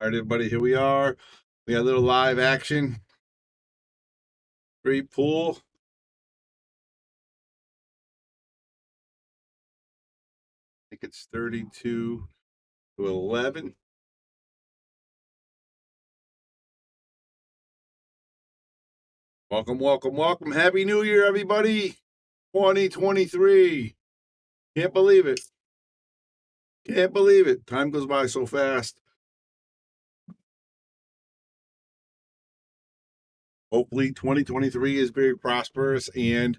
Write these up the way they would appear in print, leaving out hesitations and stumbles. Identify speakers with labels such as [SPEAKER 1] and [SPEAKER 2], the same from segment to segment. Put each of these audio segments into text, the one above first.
[SPEAKER 1] All right, everybody, here we are. We got a little live action. Great pool. I think it's 32-11. Welcome, welcome, welcome. Happy New Year, everybody. 2023. Can't believe it. Can't believe it. Time goes by so fast. Hopefully, 2023 is very prosperous and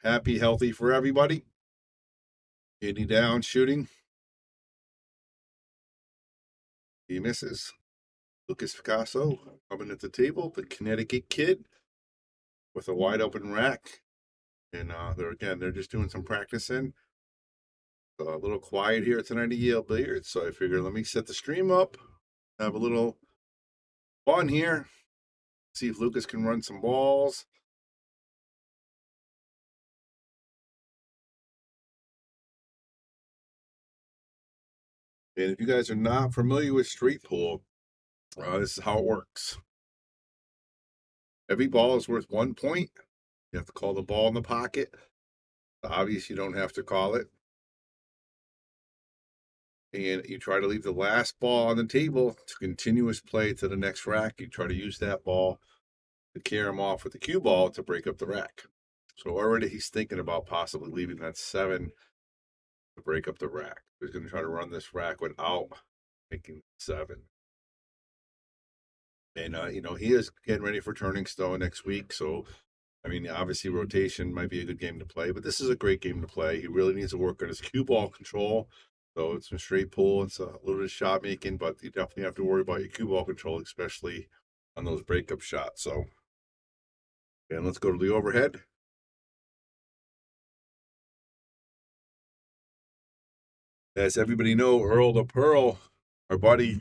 [SPEAKER 1] happy, healthy for everybody. Andy down shooting. He misses. Lucas Picasso coming at the table, the Connecticut kid with a wide open rack. And they're just doing some practicing. A little quiet here tonight at Yale Billiards, so I figured let me set the stream up, have a little fun here, see if Lucas can run some balls. And if you guys are not familiar with street pool, this is how it works. Every ball is worth 1 point. You have to call the ball in the pocket. Obviously, you don't have to call it. And you try to leave the last ball on the table to continuous play to the next rack. You try to use that ball to carry him off with the cue ball to break up the rack. So already he's thinking about possibly leaving that 7 to break up the rack. He's going to try to run this rack without making 7. And, he is getting ready for Turning Stone next week. So, I mean, obviously rotation might be a good game to play, but this is a great game to play. He really needs to work on his cue ball control. So it's some straight pull. It's a little bit of shot making, but you definitely have to worry about your cue ball control, especially on those breakup shots. So, and let's go to the overhead. As everybody know, Earl the Pearl, our buddy,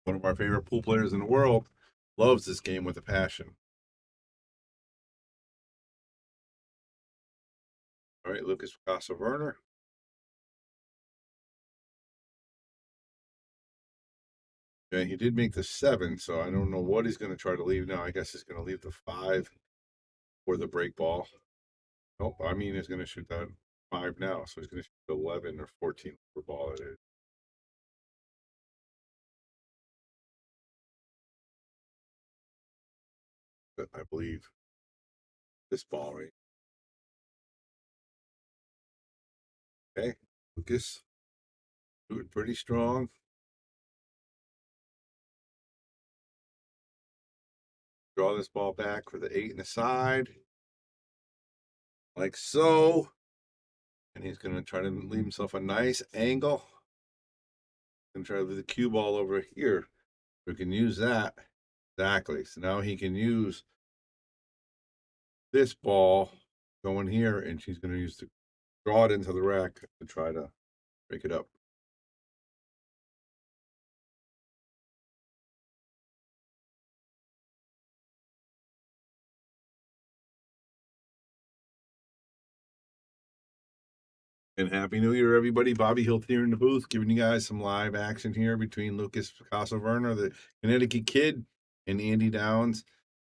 [SPEAKER 1] one of our favorite pool players in the world, loves this game with a passion. All right, Lucas Picasso Werner. Yeah, he did make the 7, so I don't know what he's going to try to leave now. I guess he's going to leave the 5 for the break ball. Nope, I mean, he's going to shoot that 5 now, so he's going to shoot 11 or 14 per ball it is. But I believe this ball, right? Okay, Lucas, doing pretty strong. Draw this ball back for the 8 in the side, like so. And he's going to try to leave himself a nice angle. And try to leave the cue ball over here. We can use that. Exactly. So now he can use this ball going here, and she's going to use to draw it into the rack to try to break it up. And Happy New Year, everybody. Bobby Hilt here in the booth, giving you guys some live action here between Lucas Picasso Werner, the Connecticut kid, and Andy Downs.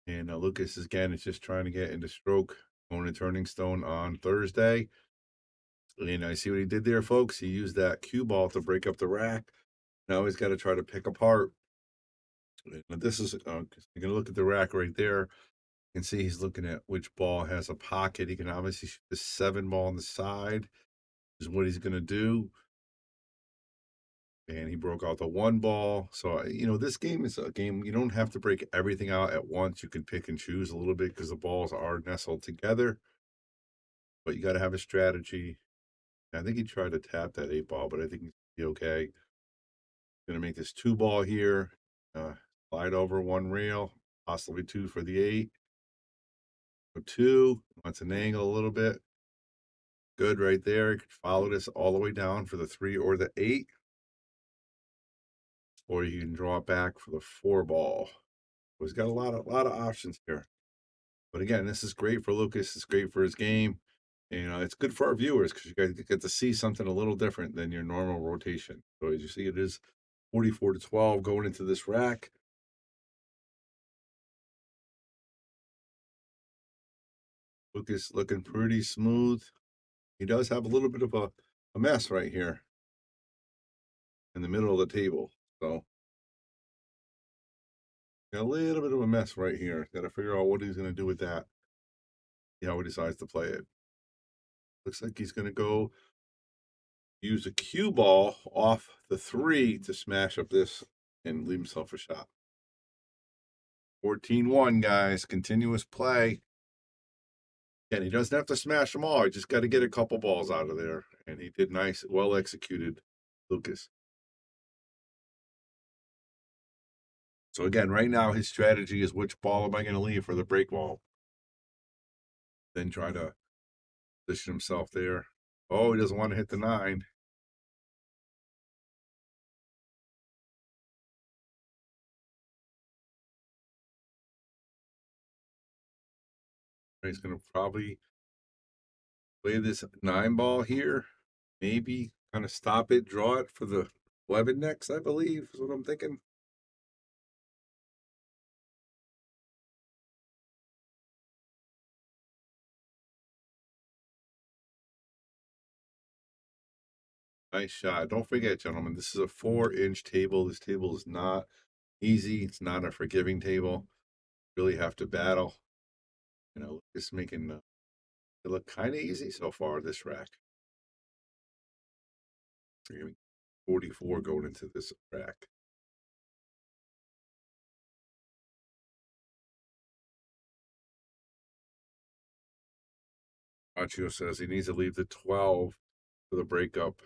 [SPEAKER 1] And Lucas, again, is just trying to get into stroke, going to Turning Stone on Thursday. And I see what he did there, folks. He used that cue ball to break up the rack. Now he's got to try to pick apart. And this is, you're going to look at the rack right there. You can see he's looking at which ball has a pocket. He can obviously shoot the 7 ball on the side, is what he's going to do. And he broke out the 1 ball. So, this game is a game you don't have to break everything out at once. You can pick and choose a little bit because the balls are nestled together. But you got to have a strategy. I think he tried to tap that 8 ball, but I think he's be okay. Going to make this 2 ball here. Slide over 1 rail, possibly 2 for the 8. So 2, wants an angle a little bit. Good right there. You could follow this all the way down for the 3 or the 8. Or you can draw it back for the 4 ball. So he's got a lot of options here. But again, this is great for Lucas. It's great for his game. And it's good for our viewers because you guys get to see something a little different than your normal rotation. So as you see, it is 44-12 going into this rack. Lucas looking pretty smooth. He does have a little bit of a mess right here in the middle of the table. So got a little bit of a mess right here. Got to figure out what he's going to do with that. See how he decides to play it. Looks like he's going to go use a cue ball off the 3 to smash up this and leave himself a shot. 14-1, guys. Continuous play. And he doesn't have to smash them all. He just got to get a couple balls out of there. And he did nice, well executed, Lucas. So again, right now his strategy is which ball am I going to leave for the break ball? Then try to position himself there. Oh, he doesn't want to hit the 9. He's going to probably play this 9 ball here. Maybe kind of stop it, draw it for the 11 next, I believe, is what I'm thinking. Nice shot. Don't forget, gentlemen, this is a 4-inch table. This table is not easy. It's not a forgiving table. Really have to battle. You know, just making it look kind of easy so far, this rack. 44 going into this rack. Machio says he needs to leave the 12 for the breakup.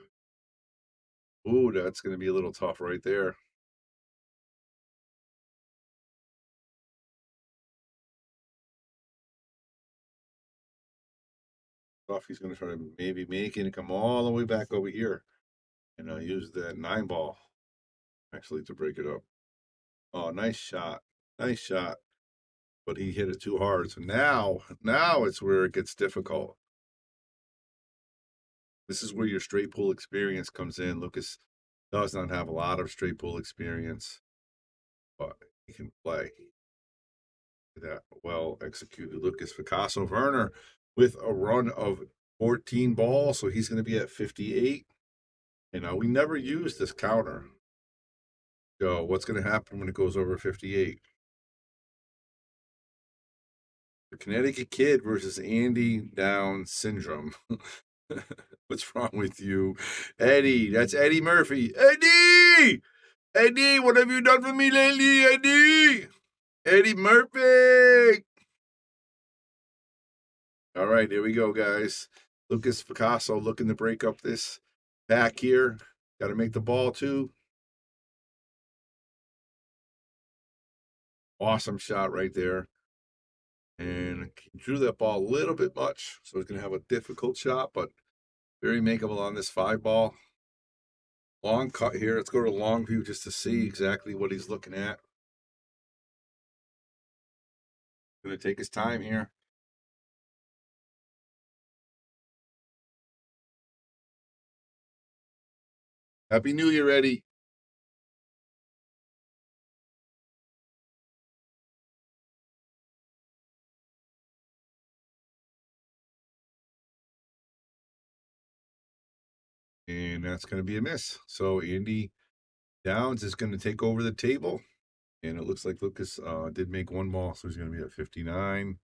[SPEAKER 1] Ooh, that's going to be a little tough right there. Tough. He's going to try to maybe make it and come all the way back over here. And use that 9 ball actually to break it up. Oh, nice shot. Nice shot. But he hit it too hard. So now it's where it gets difficult. This is where your straight pool experience comes in. Lucas does not have a lot of straight pool experience, but he can play. That well executed. Lucas Picasso Werner with a run of 14 balls, so he's going to be at 58. And we never use this counter. So what's going to happen when it goes over 58? The Connecticut Kid versus Andy Downs syndrome. What's wrong with you? Eddie, that's Eddie Murphy. Eddie! Eddie, what have you done for me lately, Eddie? Eddie Murphy! All right, here we go, guys. Lucas Picasso looking to break up this back here. Got to make the ball, too. Awesome shot right there. And he drew that ball a little bit much, so he's going to have a difficult shot, but very makeable on this 5 ball. Long cut here. Let's go to long view just to see exactly what he's looking at. Going to take his time here. Happy New Year, Eddie. And that's going to be a miss. So Andy Downs is going to take over the table. And it looks like Lucas did make 1 ball, so he's going to be at 59.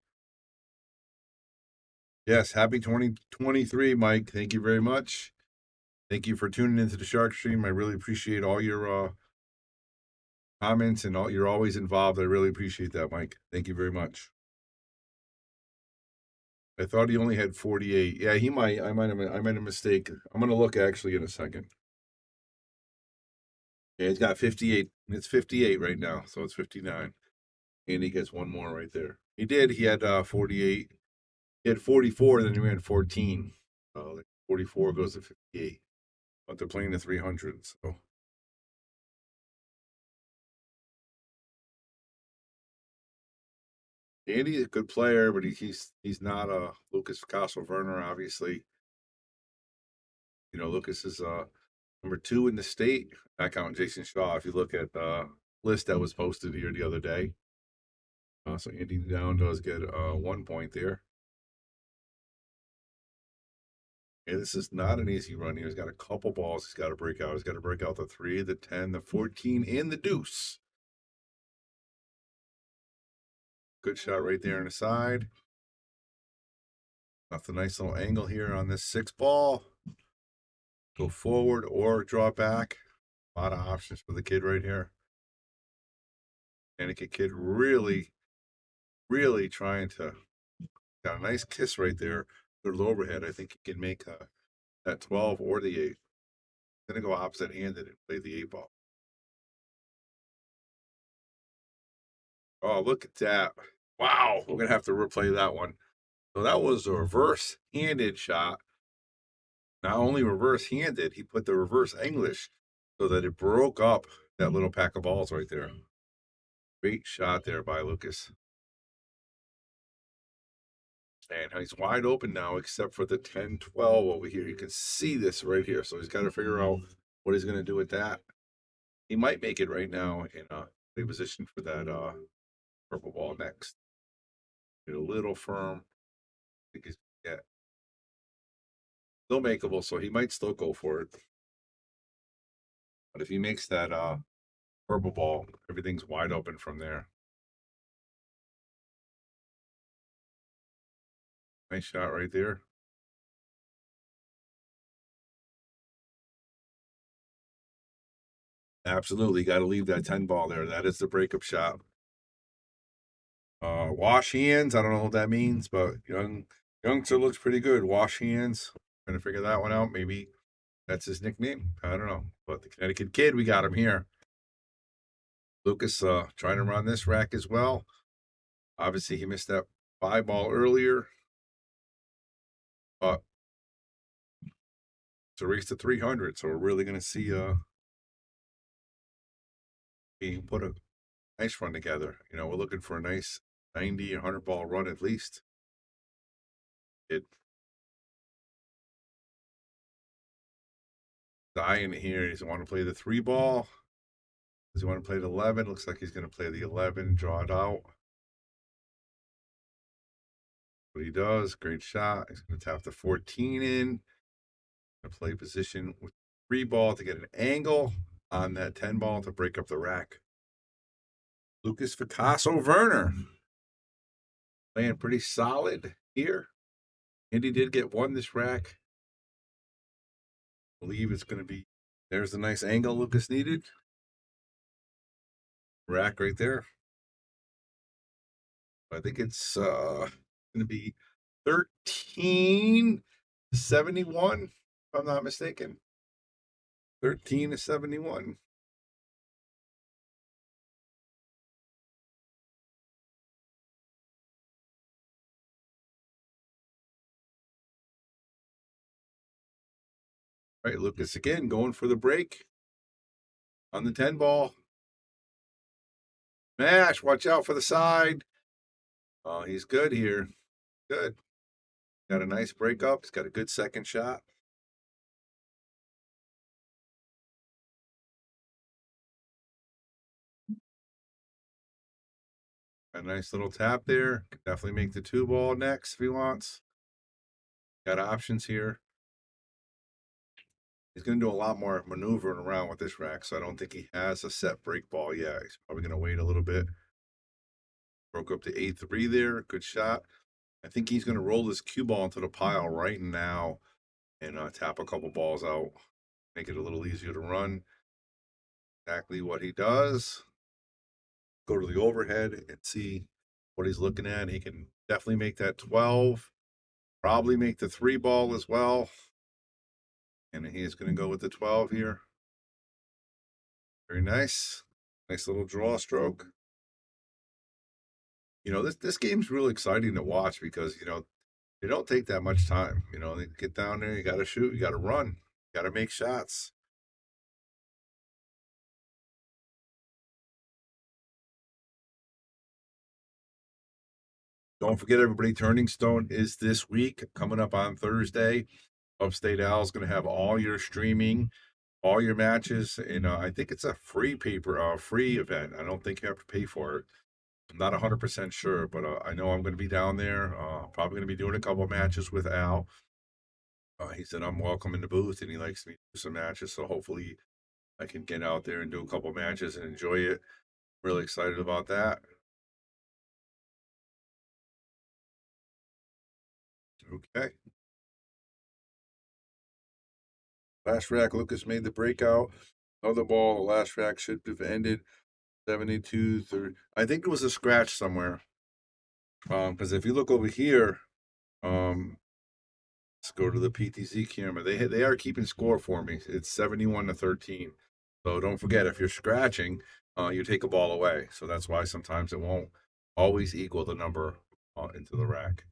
[SPEAKER 1] Yes, happy 2023, Mike. Thank you very much. Thank you for tuning into the Shark Stream. I really appreciate all your comments and all. You're always involved. I really appreciate that, Mike. Thank you very much. I thought he only had 48. Yeah, he might. I might have mistake. I'm going to look actually in a second. Yeah, he's got 58. It's 58 right now, so it's 59. And he gets 1 more right there. He did. He had 48. He had 44, then he ran 14. 44 goes to 58. But they're playing the 300. So Andy's a good player, but he's not a Lucas Picasso Werner, obviously. You know, Lucas is Number 2 in the state, not counting Jason Shaw. If you look at the list that was posted here the other day, so Andy Down does get 1 point there. And this is not an easy run here. He's got a couple balls he's got to break out. He's got to break out the 3, the 10, the 14, and the deuce. Good shot right there on the side. Off the nice little angle here on this 6 ball. Go forward or draw back. A lot of options for the kid right here. Connecticut kid really, really trying to. Got a nice kiss right there. Good overhead. I think he can make that 12 or the 8. Gonna go opposite handed and play the 8 ball. Oh, look at that. Wow. We're gonna have to replay that one. So that was a reverse handed shot. Not only reverse handed, he put the reverse English so that it broke up that little pack of balls right there. Great shot there by Lukas. And he's wide open now, except for the 10-12 over here. You can see this right here. So he's got to figure out what he's going to do with that. He might make it right now in a position for that purple ball next. Get a little firm. I think he's still makeable, so he might still go for it. But if he makes that purple ball, everything's wide open from there. Nice shot right there. Absolutely, got to leave that 10 ball there. That is the breakup shot. Wash hands. I don't know what that means, but youngster looks pretty good. Wash hands. Trying to figure that one out. Maybe that's his nickname. I don't know. But the Connecticut kid, we got him here. Lukas trying to run this rack as well. Obviously, he missed that 5 ball earlier. But it's a race to 300, so we're really going to see he put a nice run together. We're looking for a nice 90, 100 ball run at least. Dying here. Does he want to play the 3 ball? Does he want to play the 11? Looks like he's going to play the 11, draw it out. What he does, great shot. He's going to tap the 14 in. Going to play position with 3 ball to get an angle on that 10 ball to break up the rack. Lukas Werner playing pretty solid here. Indy did get 1 this rack. I believe it's going to be, there's the nice angle Lukas needed. Rack right there. I think it's going to be 13-71, if I'm not mistaken. 13-71. All right, Lukas again going for the break on the 10 ball. Smash, watch out for the side. Oh, he's good here. Good. Got a nice break up. He's got a good second shot. A nice little tap there. Could definitely make the 2 ball next if he wants. Got options here. He's going to do a lot more maneuvering around with this rack, so I don't think he has a set break ball yet. He's probably going to wait a little bit. Broke up the 8-3 there. Good shot. I think he's going to roll this cue ball into the pile right now and tap a couple balls out. Make it a little easier to run. Exactly what he does. Go to the overhead and see what he's looking at. He can definitely make that 12. Probably make the 3 ball as well. And he's going to go with the 12 here. Very nice. Nice little draw stroke. This game's really exciting to watch because, they don't take that much time. They get down there, you got to shoot, you got to run, you got to make shots. Don't forget, everybody, Turning Stone is this week, coming up on Thursday. Upstate Al is going to have all your streaming, all your matches, and I think it's a free event. I don't think you have to pay for it. I'm not 100% sure, but I know I'm going to be down there. Probably going to be doing a couple matches with Al. He said I'm welcome in the booth, and he likes me to do some matches. So hopefully I can get out there and do a couple matches and enjoy it. Really excited about that. Okay. Last rack, Lucas made the breakout of the ball. The last rack should have ended 72 30. I think it was a scratch somewhere. Because if you look over here, um, let's go to the PTZ camera. They are keeping score for me. It's 71 to 13. So don't forget, if you're scratching, you take a ball away. So that's why sometimes it won't always equal the number into the rack.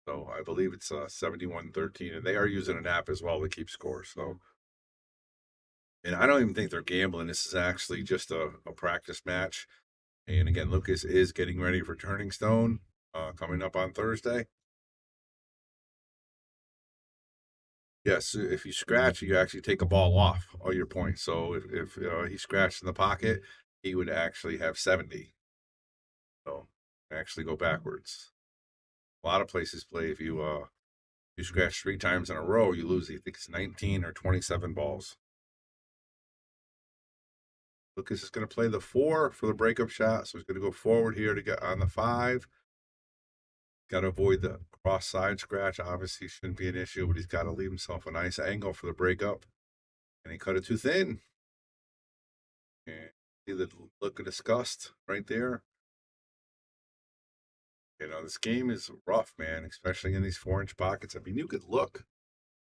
[SPEAKER 1] So I believe it's 71-13, and they are using an app as well to keep score. So, and I don't even think they're gambling. This is actually just a practice match. And again, Lucas is getting ready for Turning Stone coming up on Thursday. Yes, if you scratch, you actually take a ball off all your points. So if he scratched in the pocket, he would actually have 70. So actually go backwards. A lot of places play if you scratch 3 times in a row, you lose. I think it's 19 or 27 balls. Lucas is going to play the 4 for the breakup shot, so he's going to go forward here to get on the 5. Got to avoid the cross side scratch. Obviously, shouldn't be an issue, but he's got to leave himself a nice angle for the breakup. And he cut it too thin. And see the look of disgust right there. This game is rough, man, especially in these 4-inch pockets. I mean, you could look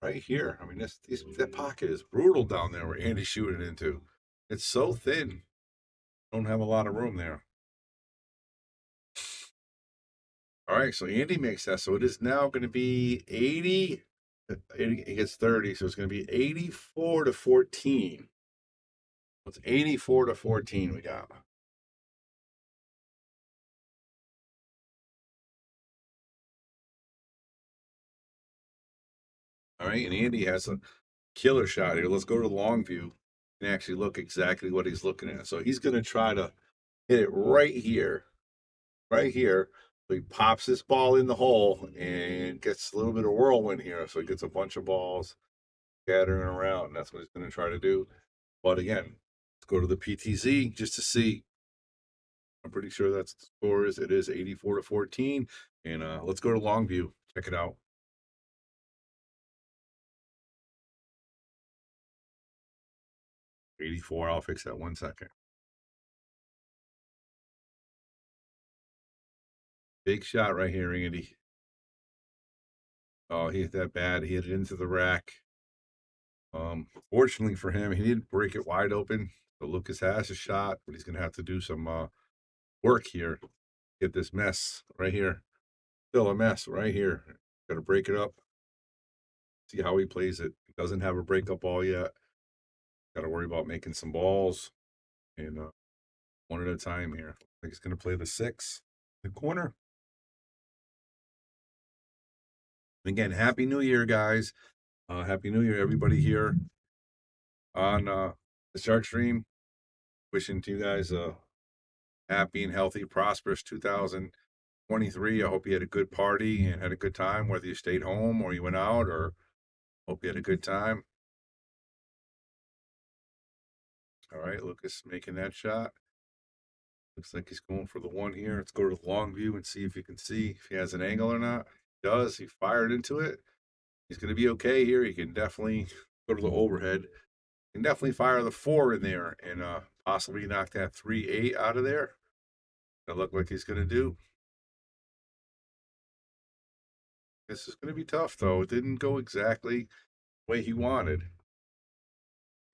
[SPEAKER 1] right here. I mean, that pocket is brutal down there where Andy's shooting into. It's so thin. Don't have a lot of room there. All right, so Andy makes that. So it is now going to be 80. It gets 30, so it's going to be 84 to 14. It's 84 to 14 we got. All right, and Andy has a killer shot here. Let's go to the long view and actually look exactly what he's looking at. So he's going to try to hit it right here, right here. So he pops this ball in the hole and gets a little bit of whirlwind here. So he gets a bunch of balls scattering around. And that's what he's going to try to do. But again, let's go to the PTZ just to see. I'm pretty sure that's the score is. It is 84 to 14. And let's go to Longview. Check it out. 84. I'll fix that 1 second. Big shot right here, Andy. Oh, he hit that bad. He hit it into the rack. Fortunately for him, he didn't break it wide open. So Lucas has a shot, but he's gonna have to do some work here. Get this mess right here. Still a mess right here. Gotta break it up. See how he plays it. He doesn't have a breakup ball yet. Gotta worry about making some balls and one at a time here. I think he's gonna play the 6, the corner. And again, Happy New Year, guys. Happy New Year, everybody here on the Shark Stream. Wishing to you guys a happy and healthy, prosperous 2023. I hope you had a good party and had a good time, whether you stayed home or you went out, or hope you had a good time. All right, Lucas making that shot. Looks like he's going for the 1 here. Let's go to the long view and see if you can see if he has an angle or not. He does. He fired into it. He's going to be okay here. He can definitely go to the overhead. He can definitely fire the 4 in there and possibly knock that 3-8 out of there. That look like he's going to do. This is going to be tough, though. It didn't go exactly the way he wanted.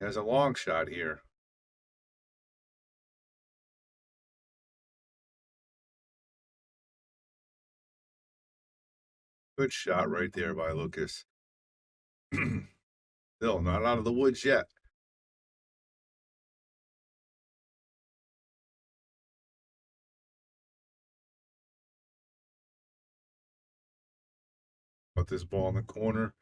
[SPEAKER 1] He has a long shot here. Good shot right there by Lucas. Still not out of the woods yet. Put this ball in the corner.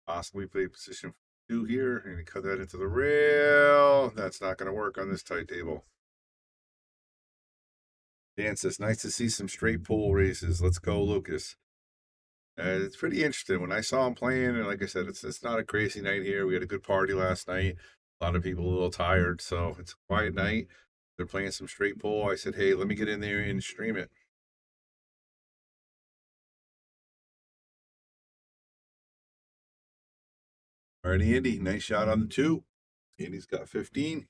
[SPEAKER 1] Possibly play position 2 here, and you cut that into the rail. That's not going to work on this tight table. Dan says, nice to see some straight pull races. Let's go, Lucas. It's pretty interesting. When I saw him playing, and like I said, it's not a crazy night here. We had a good party last night. A lot of people a little tired, so it's a quiet night. They're playing some straight pull. I said, hey, let me get in there and stream it. All right, Andy, nice shot on the 2. Andy's got 15.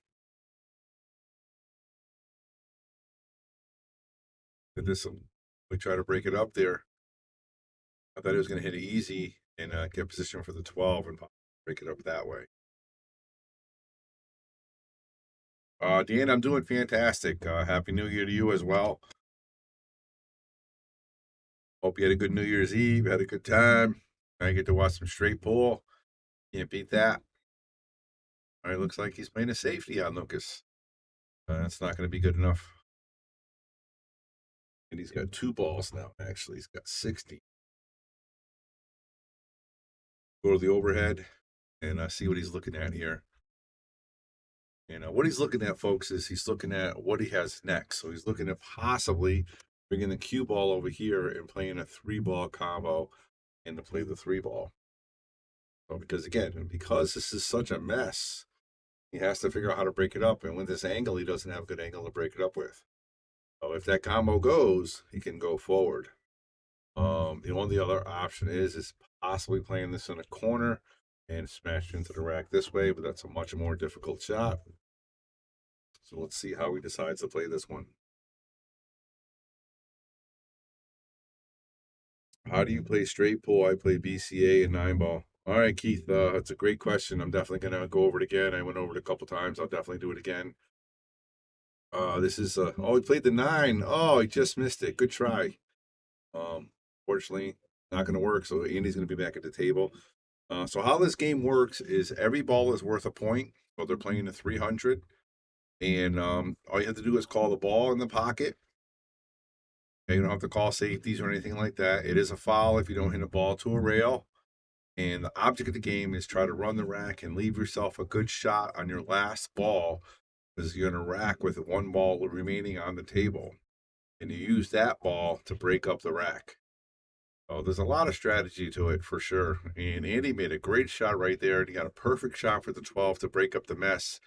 [SPEAKER 1] Did this one. We try to break it up there. I thought he was going to hit it easy and get position for the 12 and break it up that way. Dan, I'm doing fantastic. Happy New Year to you as well. Hope you had a good New Year's Eve, had a good time. I get to watch some straight pull. Can't beat that. All right, looks like he's playing a safety on Lucas. That's not going to be good enough. And he's got 2 balls now, actually. He's got 60. Go to the overhead and see what he's looking at here. And what he's looking at, folks, is he's looking at what he has next. So he's looking at possibly bringing the cue ball over here and playing a 3-ball combo and to play the 3-ball. So because, again, because this is such a mess, he has to figure out how to break it up. And with this angle, he doesn't have a good angle to break it up with. So if that combo goes, he can go forward. The only other option is possibly playing this in a corner and smash into the rack this way, but that's a much more difficult shot. So let's see how he decides to play this one. How do you play straight pull? I play BCA and 9-ball. All right, Keith, that's a great question. I'm definitely going to go over it again. I went over it a couple times. I'll definitely do it again. This is, oh, he played the 9. Oh, he just missed it. Good try. Fortunately, not going to work. So Andy's going to be back at the table. So how this game works is every ball is worth a point. So they're playing the 300. And all you have to do is call the ball in the pocket. Okay, you don't have to call safeties or anything like that. It is a foul if you don't hit a ball to a rail. And the object of the game is try to run the rack and leave yourself a good shot on your last ball because you're going to rack with 1 ball remaining on the table. And you use that ball to break up the rack. Oh, there's a lot of strategy to it for sure. And Andy made a great shot right there. And he got a perfect shot for the 12 to break up the mess.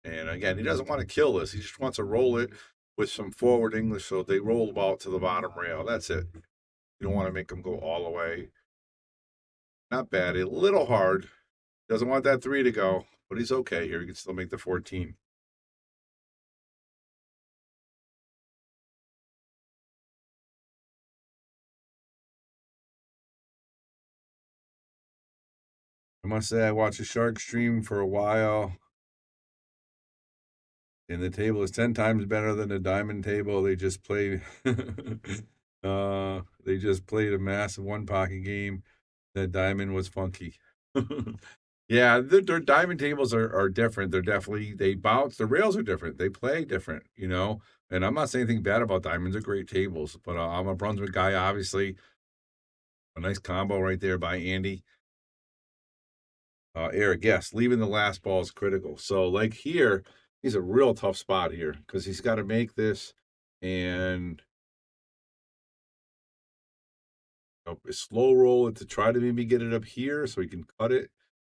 [SPEAKER 1] And again, he doesn't want to kill this. He just wants to roll it with some forward English so they roll the ball to the bottom rail. That's it. You don't want to make them go all the way. Not bad. A little hard. Doesn't want that 3 to go, but he's okay here. He can still make the 14. I must say, I watched a shark stream for a while, and the table is 10 times better than the diamond table. They just played, they just played a massive 1-pocket game. That diamond was funky. Yeah, their diamond tables are different. They're definitely they bounce. The rails are different. They play different, you know. And I'm not saying anything bad about diamonds. They're great tables, but I'm a Brunswick guy, obviously. A nice combo right there by Andy. Eric, yes, leaving the last ball is critical. So, like here, he's a real tough spot here because he's got to make this and slow roll it to try to maybe get it up here so he can cut it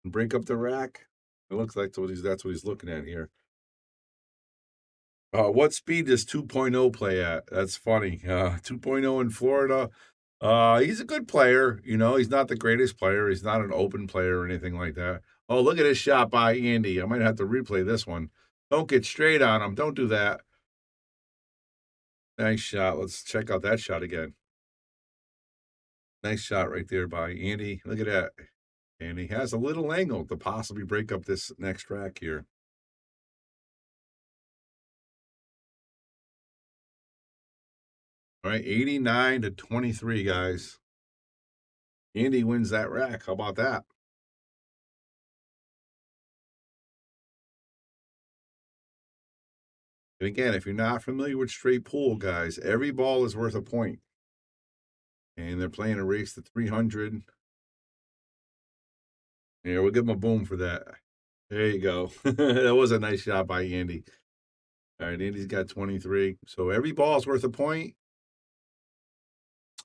[SPEAKER 1] and break up the rack. It looks like that's what he's looking at here. What speed does 2.0 play at? That's funny. 2.0 in Florida. He's a good player. You know, he's not the greatest player. He's not an open player or anything like that. Oh, look at this shot by Andy. I might have to replay this one. Don't get straight on him. Don't do that. Nice shot. Let's check out that shot again. Nice shot right there by Andy. Look at that. And he has a little angle to possibly break up this next rack here. All right, 89 to 23, guys. Andy wins that rack. How about that? And again, if you're not familiar with straight pool, guys, every ball is worth a point. And they're playing a race to 300. Yeah, we'll give him a boom for that. There you go. That was a nice shot by Andy. All right, Andy's got 23. So every ball's worth a point.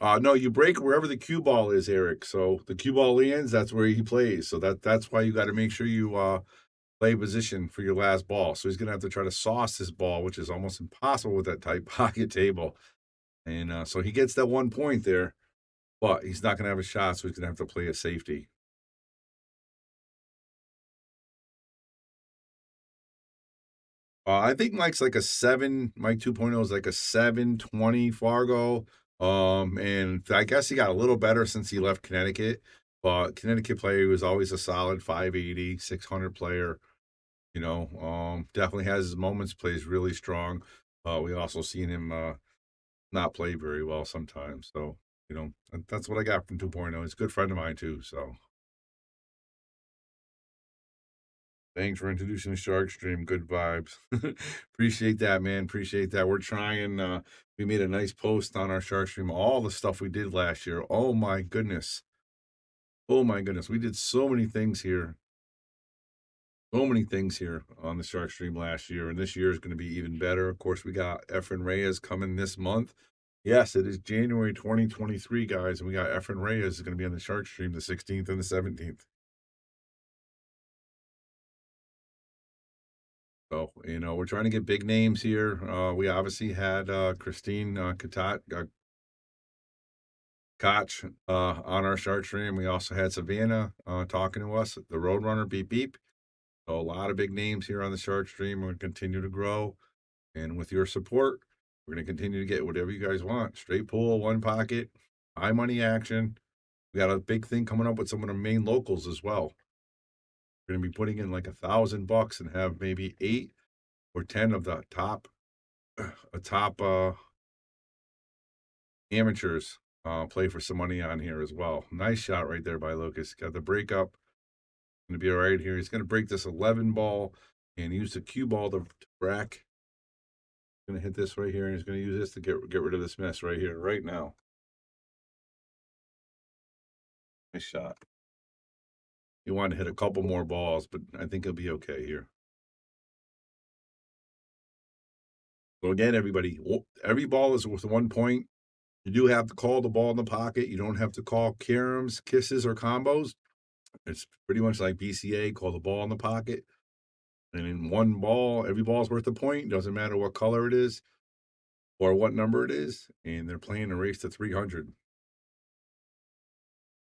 [SPEAKER 1] No, you break wherever the cue ball is, Eric. So the cue ball lands, that's where he plays. So that's why you got to make sure you play position for your last ball. So he's gonna have to try to sauce this ball, which is almost impossible with that tight pocket table. And so he gets that 1 point there, but he's not gonna have a shot, so he's gonna have to play a safety. I think Mike's like a 7. Mike 2.0 is like a 720 Fargo. And I guess he got a little better since he left Connecticut. But Connecticut player he was always a solid 580, 600 player. Definitely has his moments, plays really strong. We also seen him not play very well sometimes. So, that's what I got from 2.0. He's a good friend of mine too. So thanks for introducing the Shark Stream. Good vibes. Appreciate that, man. Appreciate that. We're trying. We made a nice post on our Shark Stream. All the stuff we did last year. Oh my goodness. Oh my goodness. We did so many things here. So many things here on the Shark Stream last year, and this year is going to be even better. Of course, we got Efren Reyes coming this month. Yes, it is January 2023, guys, and we got Efren Reyes is going to be on the Shark Stream the 16th and the 17th. So, we're trying to get big names here. We obviously had Christine Koch on our Shark Stream. We also had Savannah talking to us, the Roadrunner Beep Beep. So, a lot of big names here on the Shark Stream. We're going to continue to grow. And with your support, we're going to continue to get whatever you guys want. Straight pool, one pocket, high money action. We got a big thing coming up with some of the main locals as well. We're going to be putting in like $1,000 and have maybe 8 or 10 of the top amateurs play for some money on here as well. Nice shot right there by Lucas. Got the breakup. Going to be all right here. He's going to break this 11 ball and use the cue ball to rack. Going to hit this right here, and he's going to use this to get rid of this mess right here, right now. Nice shot. He wanted to hit a couple more balls, but I think he'll be okay here. So again, everybody, every ball is worth 1 point. You do have to call the ball in the pocket. You don't have to call caroms, kisses, or combos. It's pretty much like BCA, call the ball in the pocket. And in one ball, every ball is worth a point. Doesn't matter what color it is or what number it is. And they're playing a race to 300.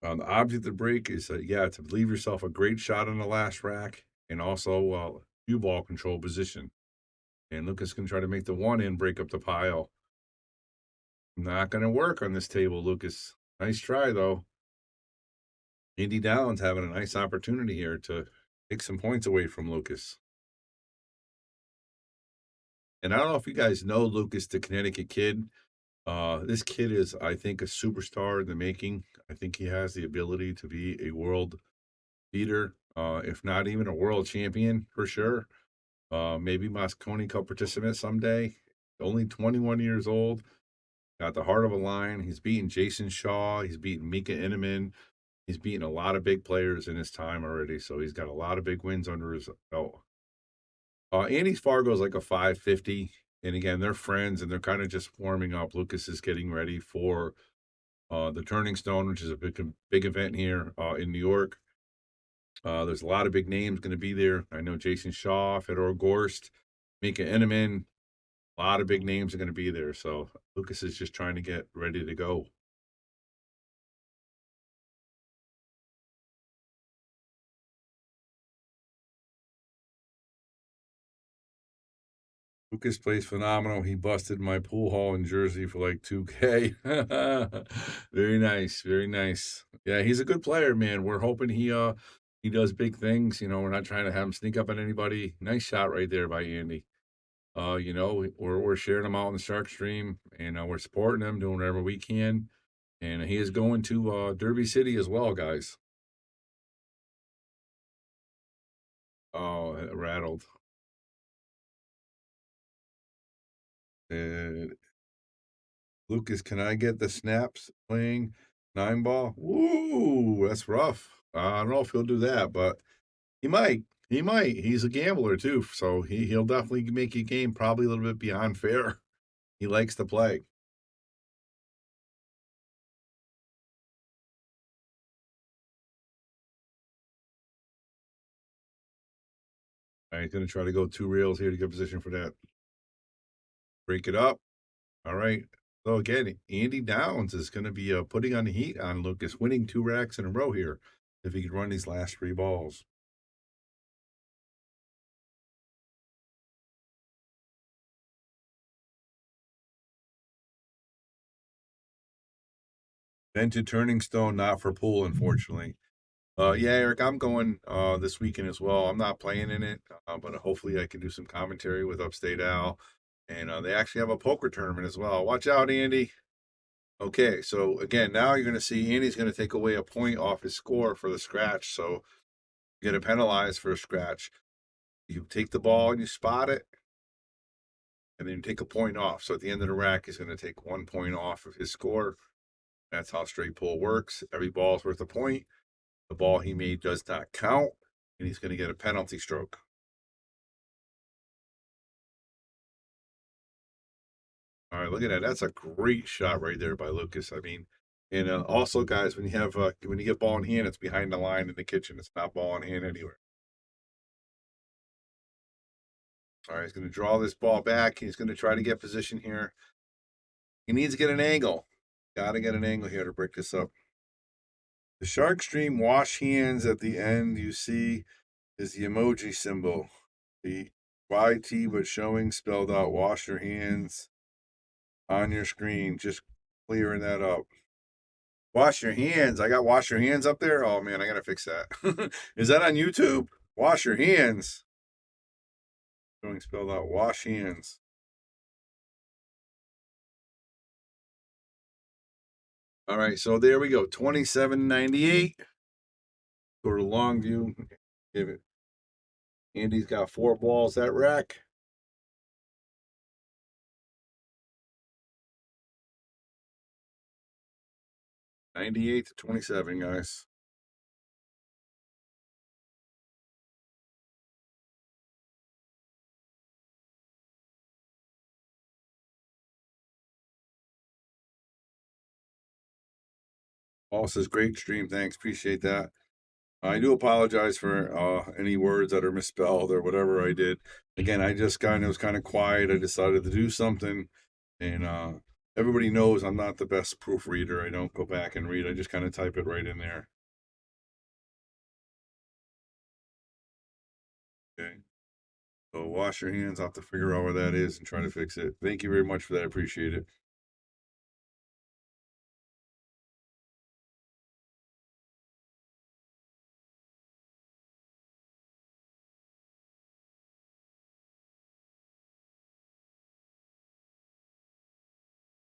[SPEAKER 1] The object of the break is, to leave yourself a great shot on the last rack and also cue ball control position. And Lucas can try to make the one in, break up the pile. Not going to work on this table, Lucas. Nice try, though. Indy Downs having a nice opportunity here to take some points away from Lucas. And I don't know if you guys know Lucas, the Connecticut kid. This kid is, I think, a superstar in the making. I think he has the ability to be a world beater, if not even a world champion for sure. Maybe Mosconi Cup participant someday. Only 21 years old. Got the heart of a lion. He's beaten Jason Shaw. He's beaten Mika Inaman. He's beaten a lot of big players in his time already. So he's got a lot of big wins under his belt. Andy's Fargo is like a 550. And again, they're friends and they're kind of just warming up. Lucas is getting ready for the Turning Stone, which is a big event here in New York. There's a lot of big names going to be there. I know Jason Shaw, Fedor Gorst, Mika Inaman. A lot of big names are going to be there. So Lucas is just trying to get ready to go. Lucas plays phenomenal. He busted my pool hall in Jersey for like 2K. Very nice, very nice. Yeah, he's a good player, man. We're hoping he does big things. We're not trying to have him sneak up on anybody. Nice shot right there by Andy. We're sharing him out on the Shark Stream, and we're supporting him, doing whatever we can. And he is going to Derby City as well, guys. Oh, it rattled. Uh, Lucas, can I get the snaps playing 9 ball? Woo, that's rough. I don't know if he'll do that, but he might. He might. He's a gambler too, so he'll definitely make a game probably a little bit beyond fair. He likes to play. He's gonna try to go 2 rails here to get position for that. Break it up. All right. So again, Andy Downs is gonna be putting on the heat on Lucas, winning 2 racks in a row here if he could run these last 3 balls. Vented turning stone, not for pool, unfortunately. Yeah, Eric, I'm going this weekend as well. I'm not playing in it, but hopefully I can do some commentary with Upstate Al. And they actually have a poker tournament as well. Watch out, Andy. Okay, so again, now you're going to see Andy's going to take away a point off his score for the scratch. So you get a penalized for a scratch. You take the ball and you spot it, and then you take a point off. So at the end of the rack, he's going to take 1 point off of his score. That's how straight pull works. Every ball is worth a point. The ball he made does not count, and he's going to get a penalty stroke. All right, look at that. That's a great shot right there by Lucas. I mean, and also, guys, when you get ball in hand, it's behind the line in the kitchen. It's not ball in hand anywhere. All right, he's going to draw this ball back. He's going to try to get position here. He needs to get an angle. Got to get an angle here to break this up. The Shark Stream wash hands at the end, you see, is the emoji symbol. The YT but showing spelled out wash your hands on your screen. Just clearing that up. Wash your hands. I got wash your hands up there. Oh man, I gotta fix that. Is that on YouTube? Wash your hands. Showing spelled out wash hands. All right, so there we go. 27.98. Go to long view. Give it. Andy's got 4 balls that rack. 98 to 27, guys. Paul says, great stream. Thanks. Appreciate that. I do apologize for any words that are misspelled or whatever I did. Again, I just kind of was kind of quiet. I decided to do something, and everybody knows I'm not the best proofreader. I don't go back and read. I just kind of type it right in there. Okay. So wash your hands. I'll have to figure out where that is and try to fix it. Thank you very much for that. I appreciate it.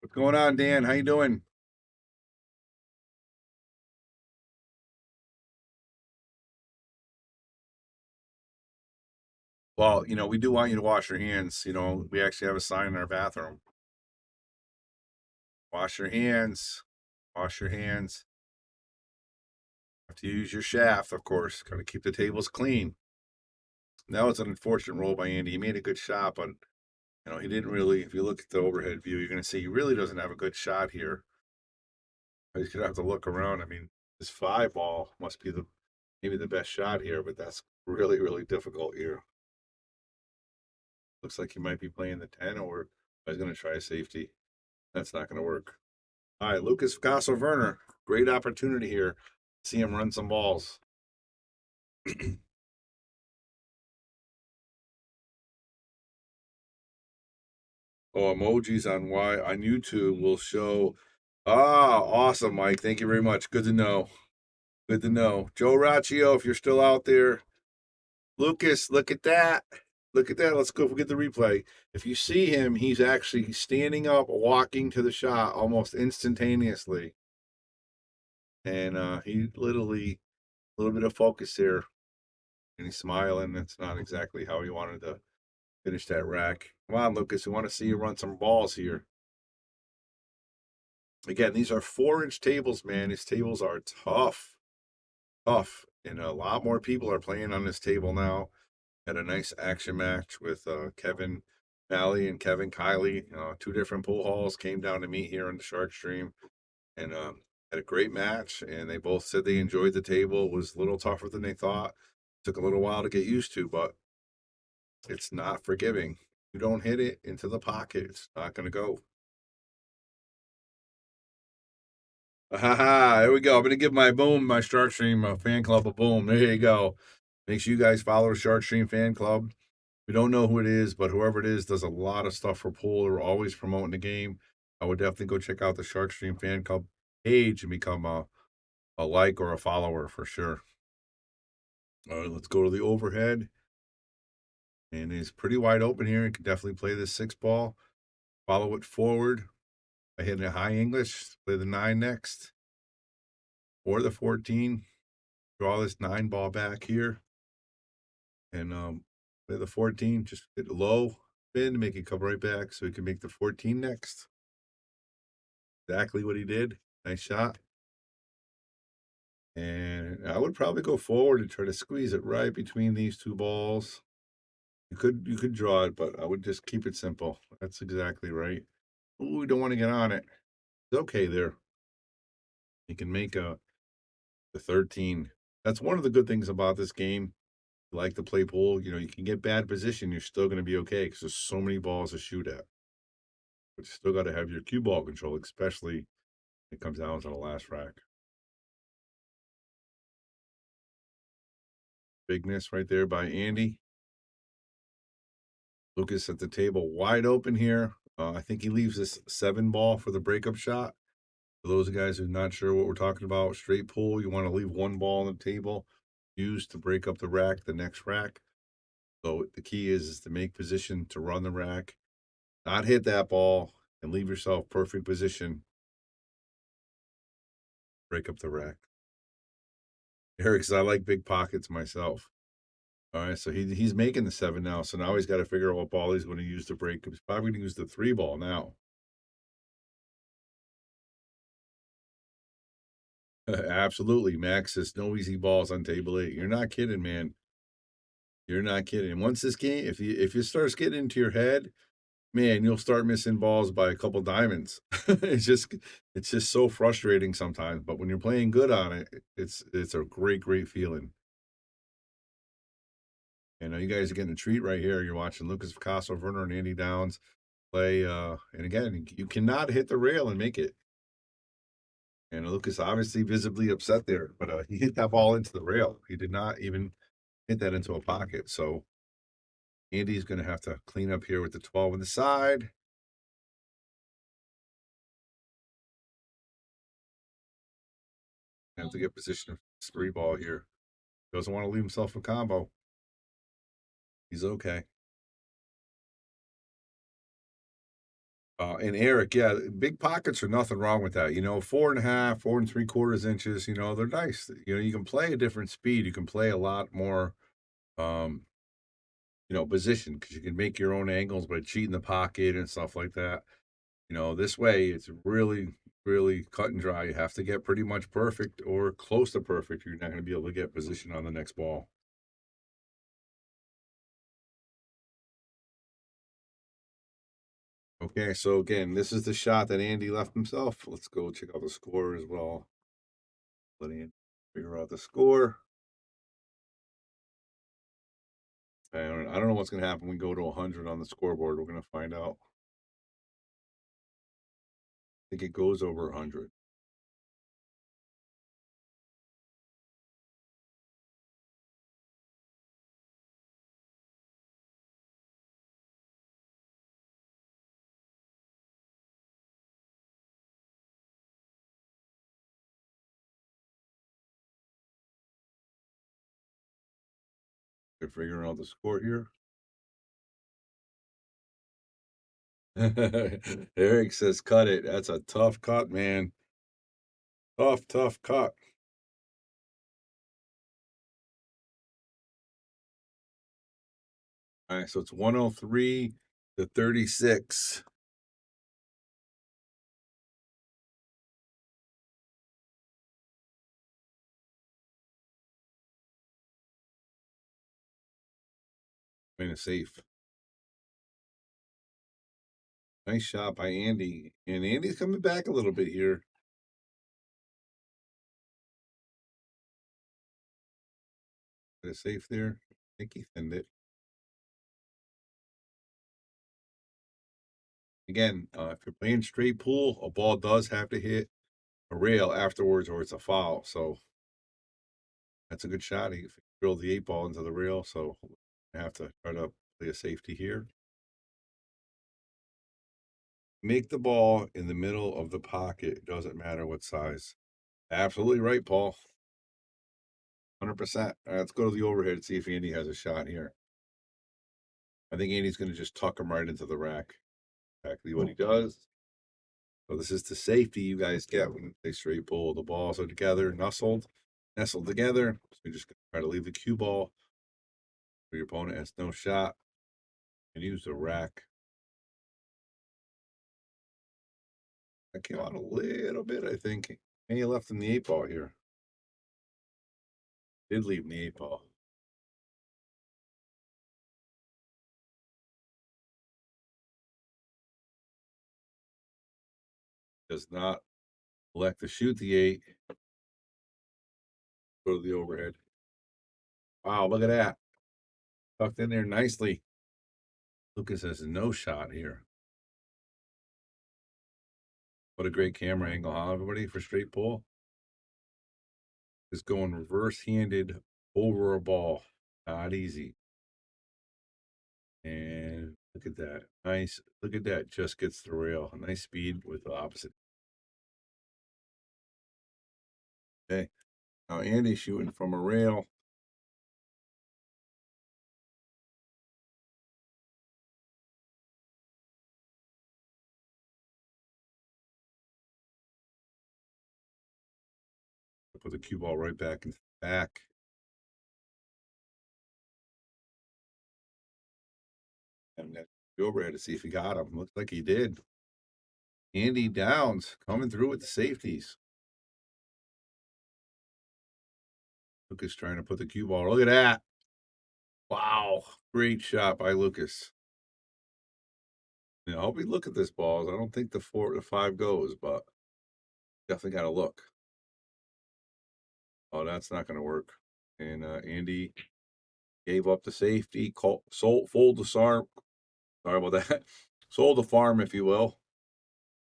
[SPEAKER 1] What's going on, Dan? How you doing? Well, we do want you to wash your hands. We actually have a sign in our bathroom. Wash your hands. Wash your hands. Have to use your shaft, of course. Got to keep the tables clean. That was an unfortunate roll by Andy. He made a good shot, but he didn't really. If you look at the overhead view, you're going to see he really doesn't have a good shot here. He's going to have to look around. I mean, this 5 ball must be maybe the best shot here, but that's really, really difficult here. Looks like he might be playing the 10, or he's going to try a safety. That's not going to work. All right, Lucas Picasso Werner. Great opportunity here. See him run some balls. Oh, emojis on YouTube will show. Ah, awesome, Mike. Thank you very much. Good to know. Good to know. Joe Raccio, if you're still out there. Lucas, look at that. Look at that. Let's go get the replay. If you see him, he's actually standing up, walking to the shot almost instantaneously. And he literally, a little bit of focus here. And he's smiling. That's not exactly how he wanted to finish that rack. Come on, Lucas. We want to see you run some balls here. Again, these are 4-inch tables, man. These tables are tough. tough, and a lot more people are playing on this table now. Had a nice action match with Kevin Valley and Kevin Kiley. Two different pool halls came down to meet here on the Shark Stream, and had a great match. And they both said they enjoyed the table. It was a little tougher than they thought. Took a little while to get used to, but it's not forgiving. You don't hit it into the pocket, it's not going to go. Ha! There we go. I'm going to give my Shark Stream fan club a boom. There you go. Make sure you guys follow Shark Stream fan club. We don't know who it is, but whoever it is does a lot of stuff for pool. They're always promoting the game. I would definitely go check out the Shark Stream fan club page and become a like or a follower for sure. All right, let's go to the overhead. And it's pretty wide open here. You can definitely play this 6 ball, follow it forward. I hit a high English, play the 9 next, or the 14. Draw this 9 ball back here, and play the 14. Just hit low spin, make it come right back, so he can make the 14 next. Exactly what he did. Nice shot. And I would probably go forward and try to squeeze it right between these 2 balls. You could draw it, but I would just keep it simple. That's exactly right. Ooh, we don't want to get on it. It's okay there. You can make the 13. That's one of the good things about this game. You like to play pool, you can get bad position, you're still going to be okay because there's so many balls to shoot at. But you still got to have your cue ball control, especially when it comes down to the last rack. Bigness right there by Andy. Lucas at the table wide open here. I think he leaves this 7 ball for the breakup shot. For those guys who are not sure what we're talking about, straight pool, you want to leave 1 ball on the table, used to break up the rack, the next rack. So the key is to make position to run the rack, not hit that ball, and leave yourself perfect position. Break up the rack. Eric says, I like big pockets myself. All right, so he's making the 7 now. So now he's got to figure out what ball he's going to use to break. He's probably going to use the 3 ball now. Absolutely, Max says no easy balls on table 8. You're not kidding, man. You're not kidding. And once this game, if you starts getting into your head, man, you'll start missing balls by a couple diamonds. It's just so frustrating sometimes. But when you're playing good on it, it's a great feeling. And you guys are getting a treat right here. You're watching Lucas Picasso, Werner, and Andy Downs play. And again, you cannot hit the rail and make it. And Lucas obviously visibly upset there, but he hit that ball into the rail. He did not even hit that into a pocket. So Andy's going to have to clean up here with the 12 on the side. Have to get position of this 3 ball here. Doesn't want to leave himself a combo. He's okay. And Eric, yeah, big pockets are nothing wrong with that. 4.5, 4 3/4 inches, they're nice. You can play a different speed. You can play a lot more, um, position because you can make your own angles by cheating the pocket and stuff like that. This way it's really cut and dry. You have to get pretty much perfect or close to perfect. You're not going to be able to get position on the next ball. Okay, so again, this is the shot that Andy left himself. Let's go check out the score as well. Let Andy figure out the score. I don't know what's going to happen when we go to 100 on the scoreboard. We're going to find out. I think it goes over 100. They're figuring out the score here. Eric says, cut it. That's a tough cut, man. Tough cut. All right, so it's 103 to 36. Playing it safe. Nice shot by Andy. And Andy's coming back a little bit here. Play it safe there. I think he thinned it. Again, if you're playing straight pool, a ball does have to hit a rail afterwards or it's a foul. So that's a good shot. He drilled the 8 ball into the rail. So I have to try to play a safety here. Make the ball in the middle of the pocket. It doesn't matter what size. Absolutely right, Paul. 100%. All right, let's go to the overhead and see if Andy has a shot here. I think Andy's going to just tuck him right into the rack. Exactly what he does. So this is the safety you guys get when they straight pull. The balls are together, nestled together. So you're just going to try to leave the cue ball where your opponent has no shot and use the rack. That came out a little bit, I think. And he left in the 8 ball here. Did leave in the 8 ball. Does not elect to shoot the 8. Go to the overhead. Wow, look at that. Tucked in there nicely. Lukas has no shot here. What a great camera angle, huh, everybody, for straight pull. Is going reverse-handed over a ball. Not easy. And look at that. Nice. Look at that. Just gets the rail. Nice speed with the opposite. Okay. Now Andy's shooting from a rail. Put the cue ball right back into the back. And then the overhead to see if he got him. Looks like he did. Andy Downs coming through with the safeties. Lukas trying to put the cue ball. Look at that. Wow. Great shot by Lukas. Yeah, I'll be look at this balls. I don't think the 5 goes, but definitely got to look. Oh, that's not going to work. And Andy gave up the safety, fold the arm. Sorry about that. Sold the farm, if you will.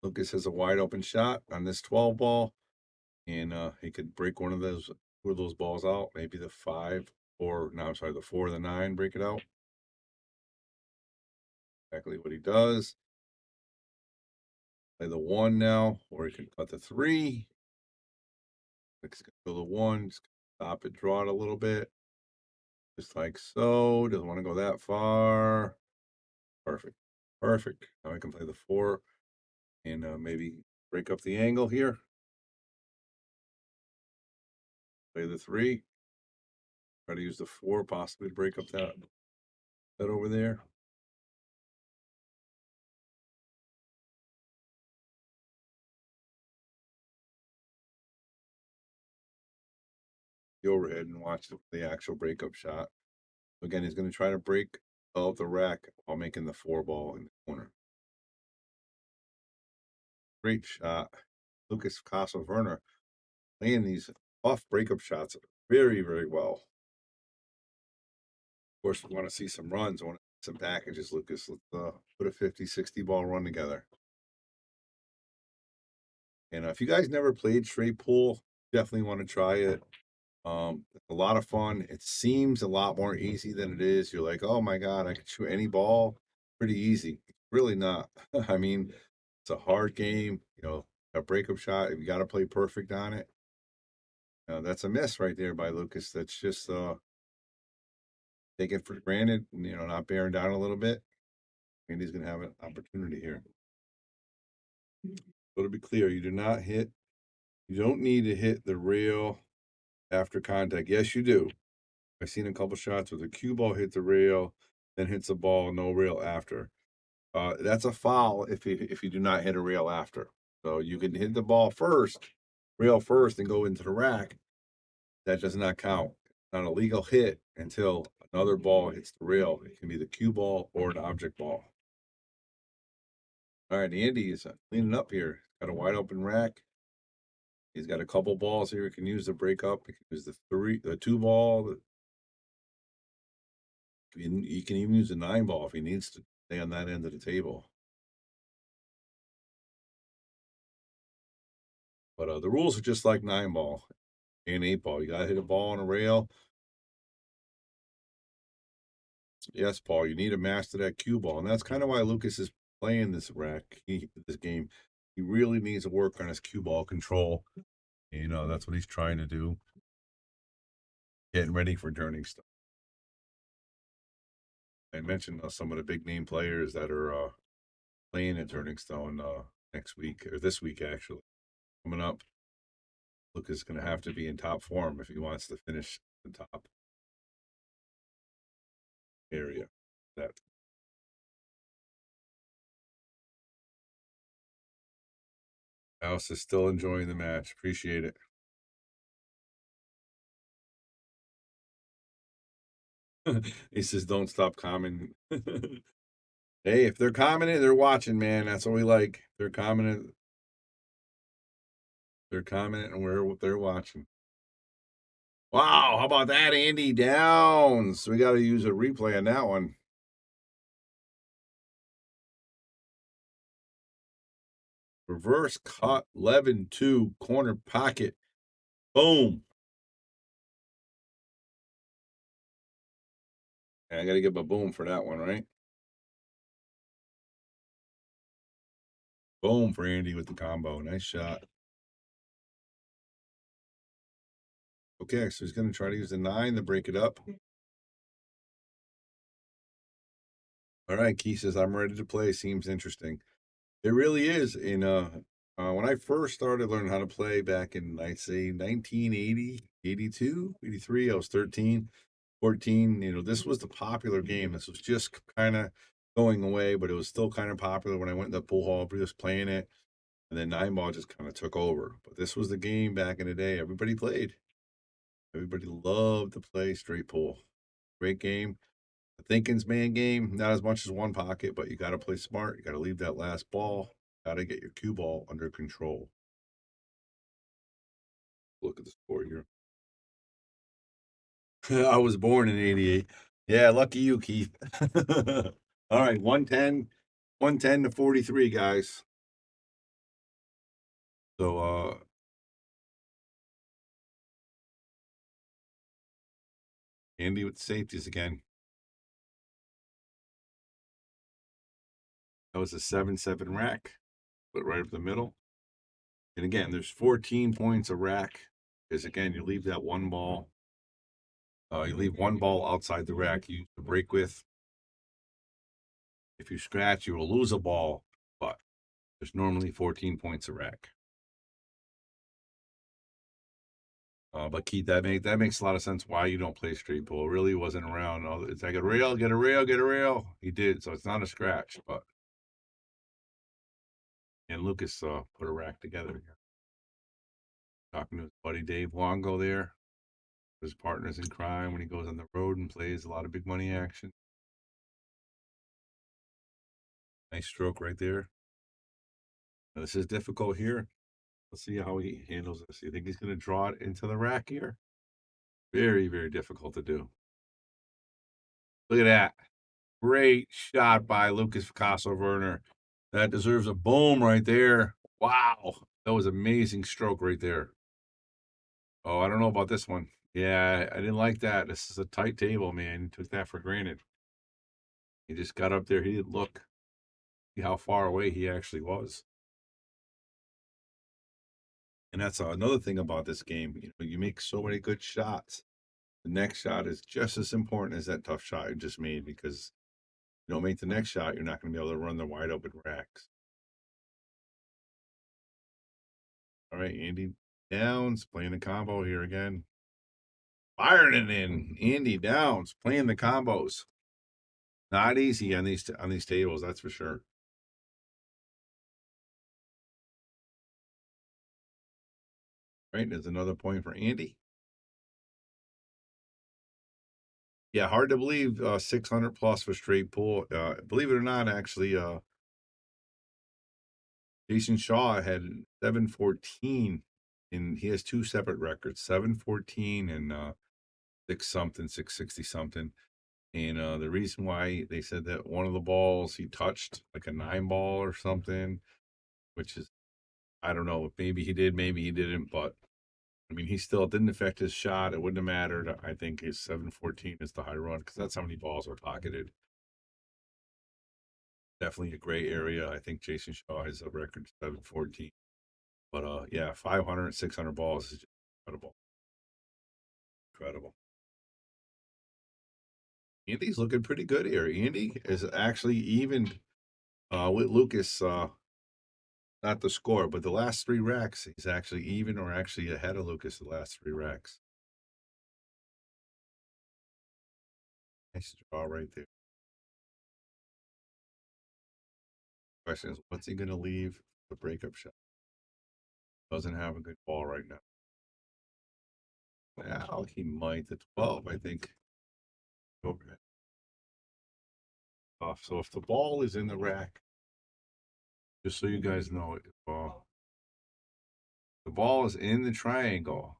[SPEAKER 1] Lukas has a wide open shot on this 12 ball, and he could break one of those balls out. Maybe the 5 or no, I'm sorry, the 4 or the 9, break it out. Exactly what he does. Play the 1 now, or he can cut the 3. He's gonna go the 1, just stop it, draw it a little bit. Just like so. Doesn't want to go that far. Perfect. Perfect. Now I can play the 4 and maybe break up the angle here. Play the 3. Try to use the 4 possibly to break up that over there. The overhead and watch the actual breakup shot. Again, he's going to try to break out the rack while making the 4 ball in the corner. Great shot. Lukas Werner playing these off breakup shots very, very well. Of course, we want to see some runs. I want to see some packages, Lukas. Let's put a 50-60 ball run together. And if you guys never played straight pool, definitely want to try it. It's a lot of fun. It seems a lot more easy than it is. You're like, oh my God, I can shoot any ball. Pretty easy. Really not. I mean, it's a hard game. A breakup shot, if you got to play perfect on it. That's a miss right there by Lukas. That's just taken for granted, not bearing down a little bit. And he's going to have an opportunity here. So to be clear, you don't need to hit the rail after contact. Yes, you do. I've seen a couple shots where the cue ball hit the rail, then hits the ball, no rail after. That's a foul if you do not hit a rail after. So you can hit the ball first, rail first, and go into the rack. That does not count. It's not a legal hit until Another ball hits the rail. It can be the cue ball or an object ball. All right, Andy is cleaning up here. Got a wide open rack. He's got a couple balls here he can use to break up. He can use the two ball. He can even use a 9 ball if he needs to stay on that end of the table. But the rules are just like 9 ball and 8 ball. You gotta hit a ball on a rail. Yes, Paul, you need to master that cue ball, and that's kind of why Lucas is playing this game. He really needs to work on his cue ball control. That's what he's trying to do, getting ready for Journey stuff. I mentioned some of the big name players that are playing at Turning Stone next week or this week actually coming up. Lucas is going to have to be in top form if he wants to finish the top area. That House is still enjoying the match. Appreciate it. He says, "Don't stop commenting." Hey, if they're commenting, they're watching, man. That's what we like. They're commenting. They're commenting, and they're watching. Wow, how about that, Andy Downs? We got to use a replay on that one. Reverse cut, 11-2, corner pocket. Boom. I got to give a boom for that one, right? Boom for Andy with the combo. Nice shot. Okay, so he's going to try to use the 9 to break it up. All right, Keith says, I'm ready to play. Seems interesting. It really is. When I first started learning how to play back in, I'd say 1980, 82, 83, I was 13, 14. This was the popular game. This was just kind of going away, but it was still kind of popular when I went to the pool hall, just playing it. And then 9 ball just kind of took over. But this was the game back in the day. Everybody played. Everybody loved to play straight pool. Great game. The thinking's man game, not as much as one pocket, but you got to play smart. You got to leave that last ball. Got to get your cue ball under control. Look at the score here. I was born in 88. Yeah, lucky you, Keith. All right, 110 to 43, guys. So Andy with the safeties again. That was a 7-7 rack, but right up the middle. And again, there's 14 points a rack. Because again, you leave that one ball. You leave one ball outside the rack you break with. If you scratch, you will lose a ball, but there's normally 14 points a rack. But Keith, that makes a lot of sense why you don't play straight pool. It really wasn't around. It's like a rail, get a rail, get a rail. He did, so it's not a scratch. And Lucas put a rack together here. Talking to his buddy Dave Longo there, his partners in crime when he goes on the road and plays a lot of big money action. Nice stroke right there. Now, this is difficult here. Let's see how he handles this. You think he's going to draw it into the rack here? Very, very difficult to do. Look at that. Great shot by Lucas Picasso Werner. That deserves a boom right there. Wow. That was amazing stroke right there. Oh, I don't know about this one. Yeah, I didn't like that. This is a tight table, man. He took that for granted. He just got up there. He didn't look, see how far away he actually was. And that's another thing about this game. You make so many good shots. The next shot is just as important as that tough shot you just made because you don't make the next shot, you're not going to be able to run the wide open racks. All right, Andy Downs playing the combo here again. Firing it in. Andy Downs playing the combos. Not easy on these tables, that's for sure. Right, there's another point for Andy. Yeah, hard to believe, 600 plus for straight pool. Believe it or not, actually, Jason Shaw had 714, and he has 2 separate records, 714 and, 6 something, 660 something. And, the reason why they said that one of the balls he touched, like a 9 ball or something, which is I don't know, maybe he did, maybe he didn't, but I mean, he still it didn't affect his shot. It wouldn't have mattered. I think his 714 is the high run because that's how many balls are pocketed. Definitely a gray area. I think Jason Shaw has a record 714. But yeah, 500, 600 balls is just incredible. Incredible. Andy's looking pretty good here. Andy is actually even with Lucas, not the score, but the last 3 racks. He's actually even or actually ahead of Lucas the last 3 racks. Nice draw right there. Question is, what's he going to leave the breakup shot? Doesn't have a good ball right now. Well, he might. The 12, I think. Overhead. Off. So if the ball is in the rack, just so you guys know, if, the ball is in the triangle,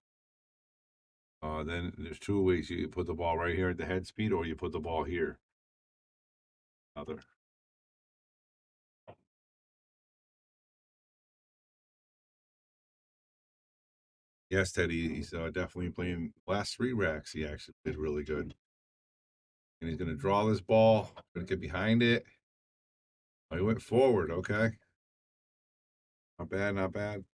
[SPEAKER 1] then there's 2 ways. You put the ball right here at the head speed, or you put the ball here. Other. Yes, Teddy. He's definitely playing last 3 racks. He actually did really good. And he's going to draw this ball. Going to get behind it. Oh, he went forward. Okay. Not bad. Not bad.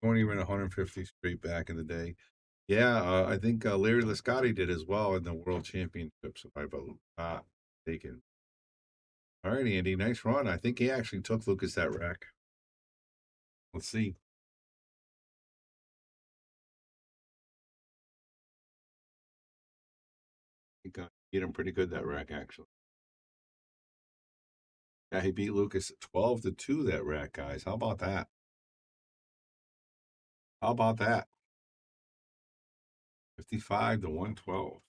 [SPEAKER 1] Tony ran 150 straight back in the day. Yeah, I think Larry Lascotti did as well in the World Championships, if I'm not mistaken. All right, Andy, nice run. I think he actually took Lucas that rack. Let's see. He got hit him pretty good that rack, actually. Yeah, he beat Lucas 12-2 that rack, guys. How about that? How about that? 55 to 112.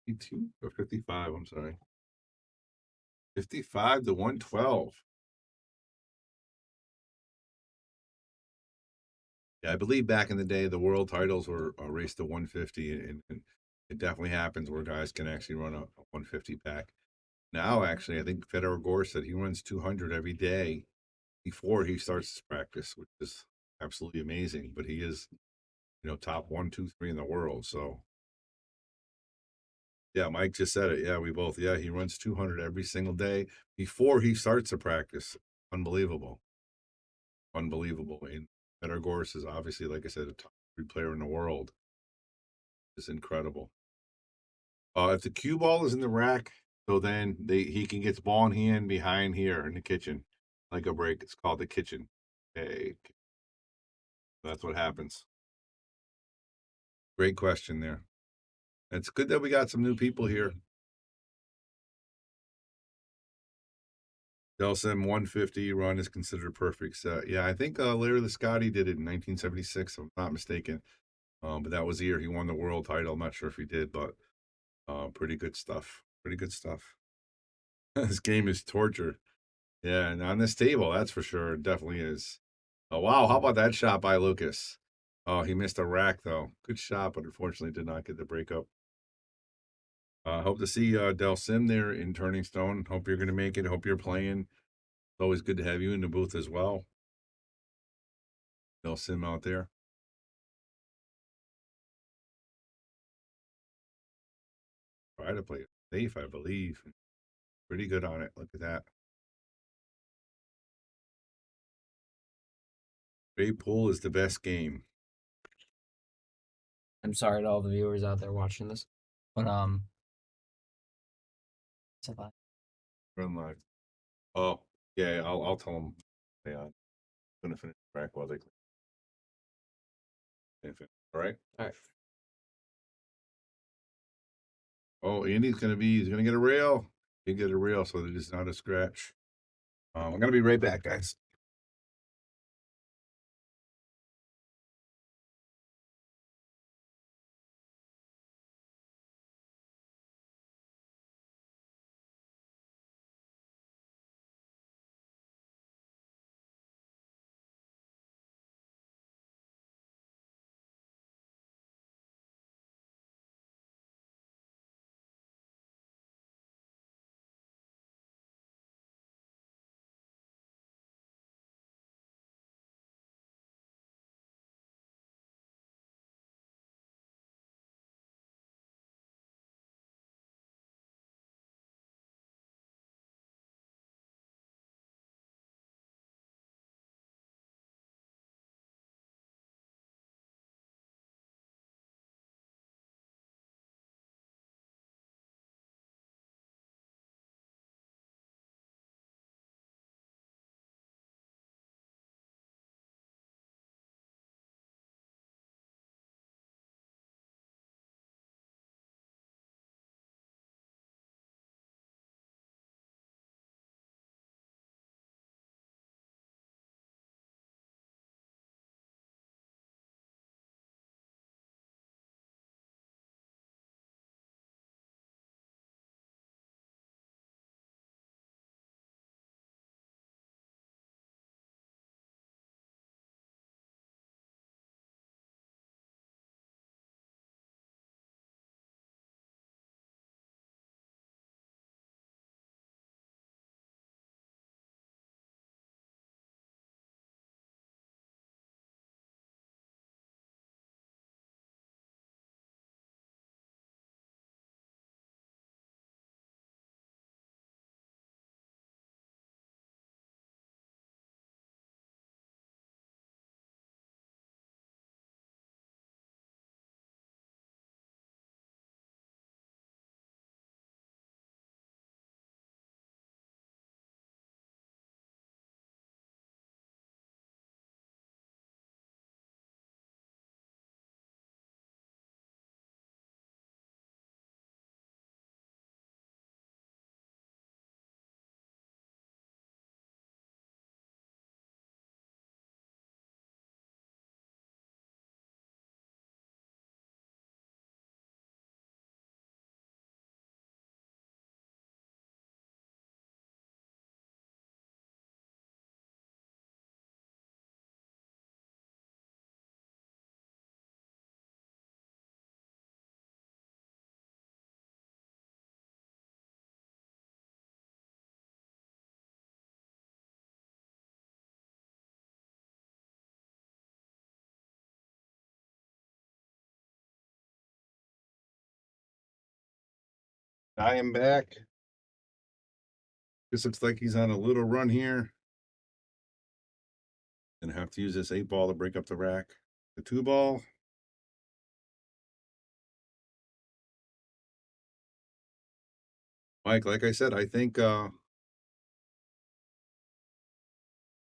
[SPEAKER 1] 52 or 55, I'm sorry. 55 to 112. Yeah, I believe back in the day, the world titles were raced to 150, and it definitely happens where guys can actually run a 150 pack. Now, actually, I think Federer Gore said he runs 200 every day before he starts his practice, which is absolutely amazing. But he is, top one, two, three in the world. So, yeah, Mike just said it. Yeah, we both. Yeah, he runs 200 every single day before he starts the practice. Unbelievable. Unbelievable. And Federer Gore is obviously, like I said, a top 3 player in the world. It's incredible. If the cue ball is in the rack, so then he can get the ball in hand behind here in the kitchen, like a break. It's called the kitchen. Okay, that's what happens. Great question there. It's good that we got some new people here. Delsim 150 run is considered perfect. So, yeah, I think Larry Lascotti did it in 1976, if I'm not mistaken. But that was the year he won the world title. I'm not sure if he did, but pretty good stuff. Pretty good stuff. This game is torture. Yeah, and on this table, that's for sure. It definitely is. Oh, wow. How about that shot by Lucas? Oh, he missed a rack, though. Good shot, but unfortunately did not get the breakup. Hope to see Del Sim there in Turning Stone. Hope you're going to make it. Hope you're playing. It's always good to have you in the booth as well. Del Sim out there. Try to play it safe, I believe. Pretty good on it. Look at that. Great pool is the best game.
[SPEAKER 2] I'm sorry to all the viewers out there watching this, but it's a lot.
[SPEAKER 1] Run live. Oh, yeah. I'll tell them. Yeah, I'm going to finish the track while they finish. All right.
[SPEAKER 2] All right.
[SPEAKER 1] Oh, Andy's gonna get a rail. He get a rail, so that it's not a scratch. I'm gonna be right back, guys. I am back. This looks like he's on a little run here. Gonna have to use this 8 ball to break up the rack. The 2 ball. Mike, like I said, I think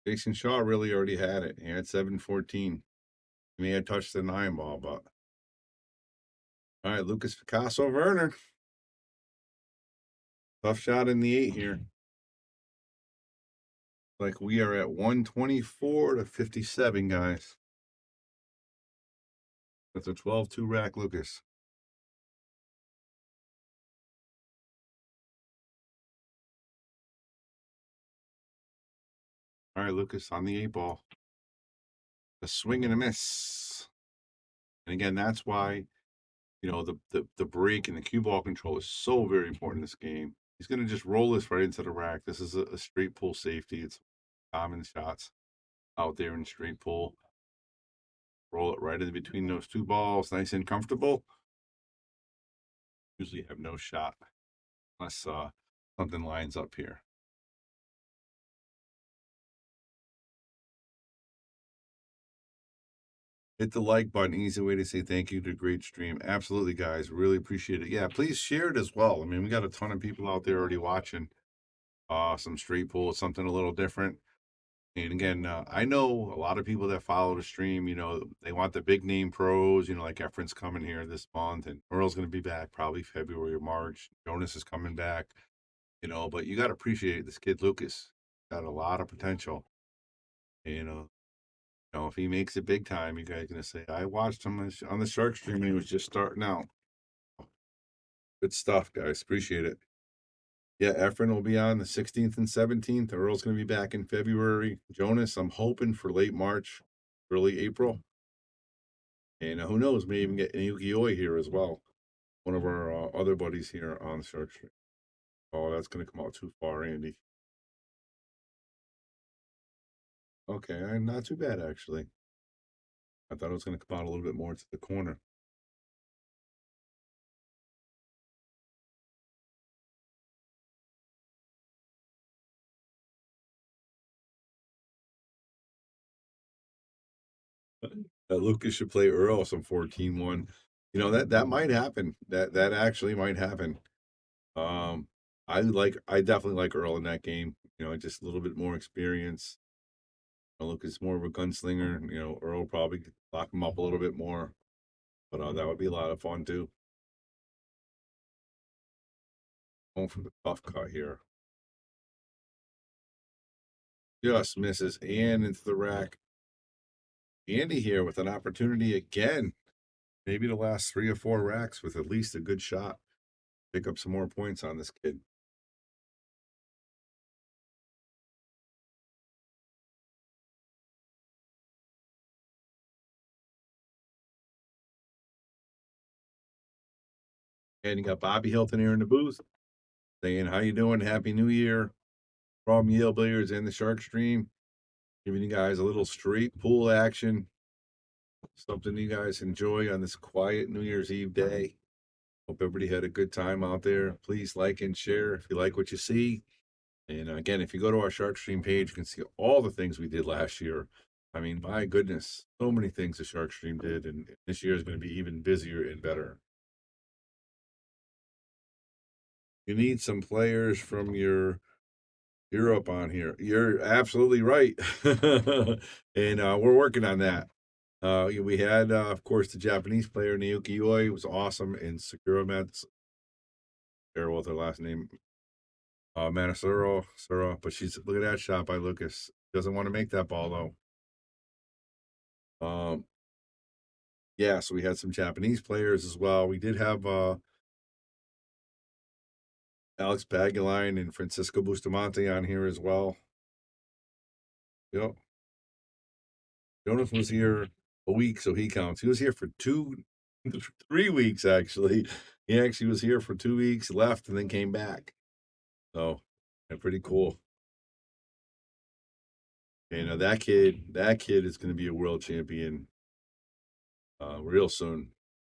[SPEAKER 1] Jason Shaw really already had it. He had 7-14. He may have touched the 9 ball, but all right, Lucas Picasso Werner. Tough shot in the 8 here. Like we are at 124 to 57, guys. That's a 12-2 rack, Lucas. All right, Lucas on the 8 ball. A swing and a miss. And again, that's why the break and the cue ball control is so very important in this game. He's gonna just roll this right into the rack. This is a straight pull safety. It's common shots out there in straight pull. Roll it right in between those 2 balls, nice and comfortable. Usually have no shot unless something lines up here. Hit the like button. Easy way to say thank you to a great stream. Absolutely, guys. Really appreciate it. Yeah, please share it as well. I mean, we got a ton of people out there already watching. Some straight pull, something a little different. And again, I know a lot of people that follow the stream, they want the big name pros, like Efren's coming here this month, and Earl's going to be back probably February or March. Jonas is coming back, but you got to appreciate this kid, Lucas. got a lot of potential. And if he makes it big time, you guys gonna say I watched him on the Shark stream when he was just starting out. Good stuff, guys. Appreciate it. Yeah, Efren will be on the 16th and 17th. Earl's gonna be back in February. Jonas, I'm hoping for late March, early April. And who knows, maybe even get Oi here as well. One of our other buddies here on the Shark stream. Oh, that's gonna come out too far, Andy. Okay, not too bad actually. I thought it was gonna come out a little bit more to the corner. Lucas should play Earl some 14-1. That might happen. That actually might happen. Um, I definitely like Earl in that game. Just a little bit more experience. Lucas is more of a gunslinger. Earl probably lock him up a little bit more. But that would be a lot of fun too. Going for the tough cut here. Just misses and into the rack. Andy here with an opportunity again. Maybe the last 3 or 4 racks with at least a good shot. Pick up some more points on this kid. And you got Bobby Hilton here in the booth saying, how you doing? Happy New Year from Yale Billiards and the Shark Stream. Giving you guys a little straight pool action. Something you guys enjoy on this quiet New Year's Eve day. Hope everybody had a good time out there. Please like and share if you like what you see. And again, if you go to our Shark Stream page, you can see all the things we did last year. I mean, my goodness, so many things the Shark Stream did. And this year is going to be even busier and better. You need some players from your Europe on here. You're absolutely right. And we're working on that. We had, of course, the Japanese player, Naoki Oi, was awesome. And Sakura Mets, terrible with her last name, Manasuro, Sura. But look at that shot by Lucas. Doesn't want to make that ball, though. Yeah, so we had some Japanese players as well. We did have Alex Baguline and Francisco Bustamante on here as well. Yep. Jonas was here a week, so he counts. He was here for 3 weeks, actually. He actually was here for 2 weeks, left, and then came back. So, yeah, pretty cool. And that kid is going to be a world champion real soon.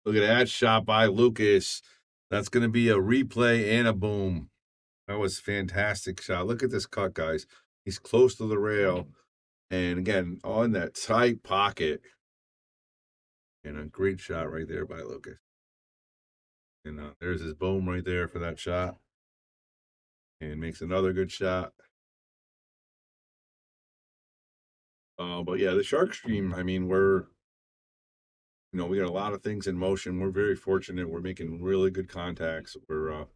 [SPEAKER 1] Look at that shot by Lucas. That's going to be a replay and a boom. That was a fantastic shot. Look at this cut, guys. He's close to the rail. And again, on that tight pocket. And a great shot right there by Lucas. And there's his boom right there for that shot. And makes another good shot. But yeah, the Shark Stream, I mean, we got a lot of things in motion. We're very fortunate. We're making really good contacts. We're